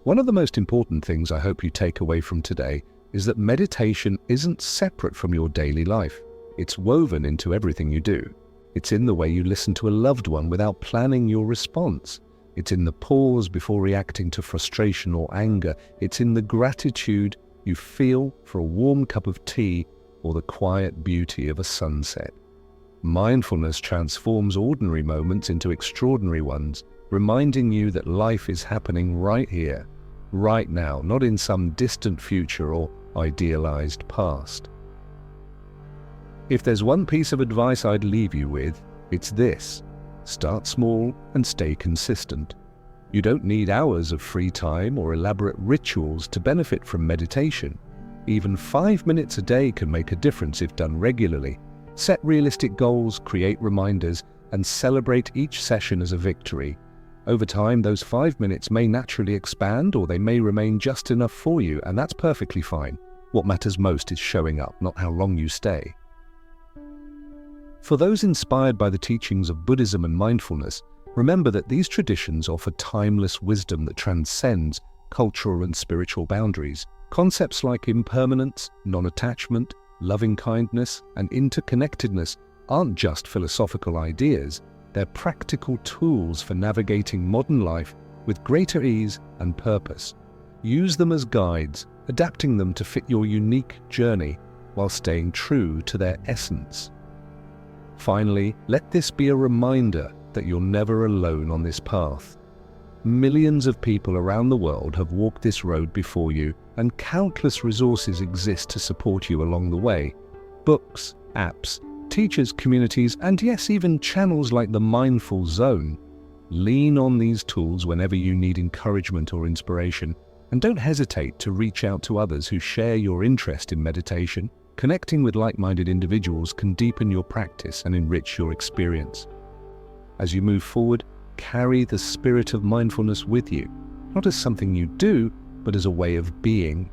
One of the most important things I hope you take away from today is that meditation isn't separate from your daily life. It's woven into everything you do. It's in the way you listen to a loved one without planning your response. It's in the pause before reacting to frustration or anger. It's in the gratitude you feel for a warm cup of tea or the quiet beauty of a sunset. Mindfulness transforms ordinary moments into extraordinary ones, reminding you that life is happening right here, right now, not in some distant future or idealized past. If there's one piece of advice I'd leave you with, it's this: start small and stay consistent. You don't need hours of free time or elaborate rituals to benefit from meditation. Even 5 minutes a day can make a difference if done regularly. Set realistic goals, create reminders, and celebrate each session as a victory. Over time, those 5 minutes may naturally expand, or they may remain just enough for you, and that's perfectly fine. What matters most is showing up, not how long you stay. For those inspired by the teachings of Buddhism and mindfulness, remember that these traditions offer timeless wisdom that transcends cultural and spiritual boundaries. Concepts like impermanence, non-attachment, loving-kindness, and interconnectedness aren't just philosophical ideas. They're practical tools for navigating modern life with greater ease and purpose. Use them as guides, adapting them to fit your unique journey while staying true to their essence. Finally, let this be a reminder that you're never alone on this path. Millions of people around the world have walked this road before you, and countless resources exist to support you along the way. Books, apps, teachers, communities, and yes, even channels like the Mindful Zone. Lean on these tools whenever you need encouragement or inspiration, and don't hesitate to reach out to others who share your interest in meditation. Connecting with like-minded individuals can deepen your practice and enrich your experience. As you move forward, carry the spirit of mindfulness with you, not as something you do, but as a way of being.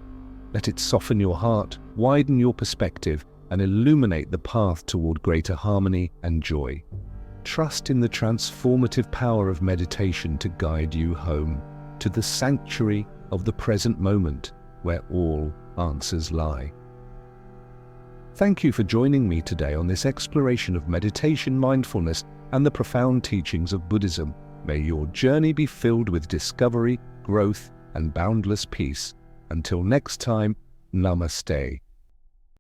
Let it soften your heart, widen your perspective, and illuminate the path toward greater harmony and joy. Trust in the transformative power of meditation to guide you home, to the sanctuary of the present moment, where all answers lie. Thank you for joining me today on this exploration of meditation, mindfulness, and the profound teachings of Buddhism. May your journey be filled with discovery, growth, and boundless peace. Until next time, Namaste.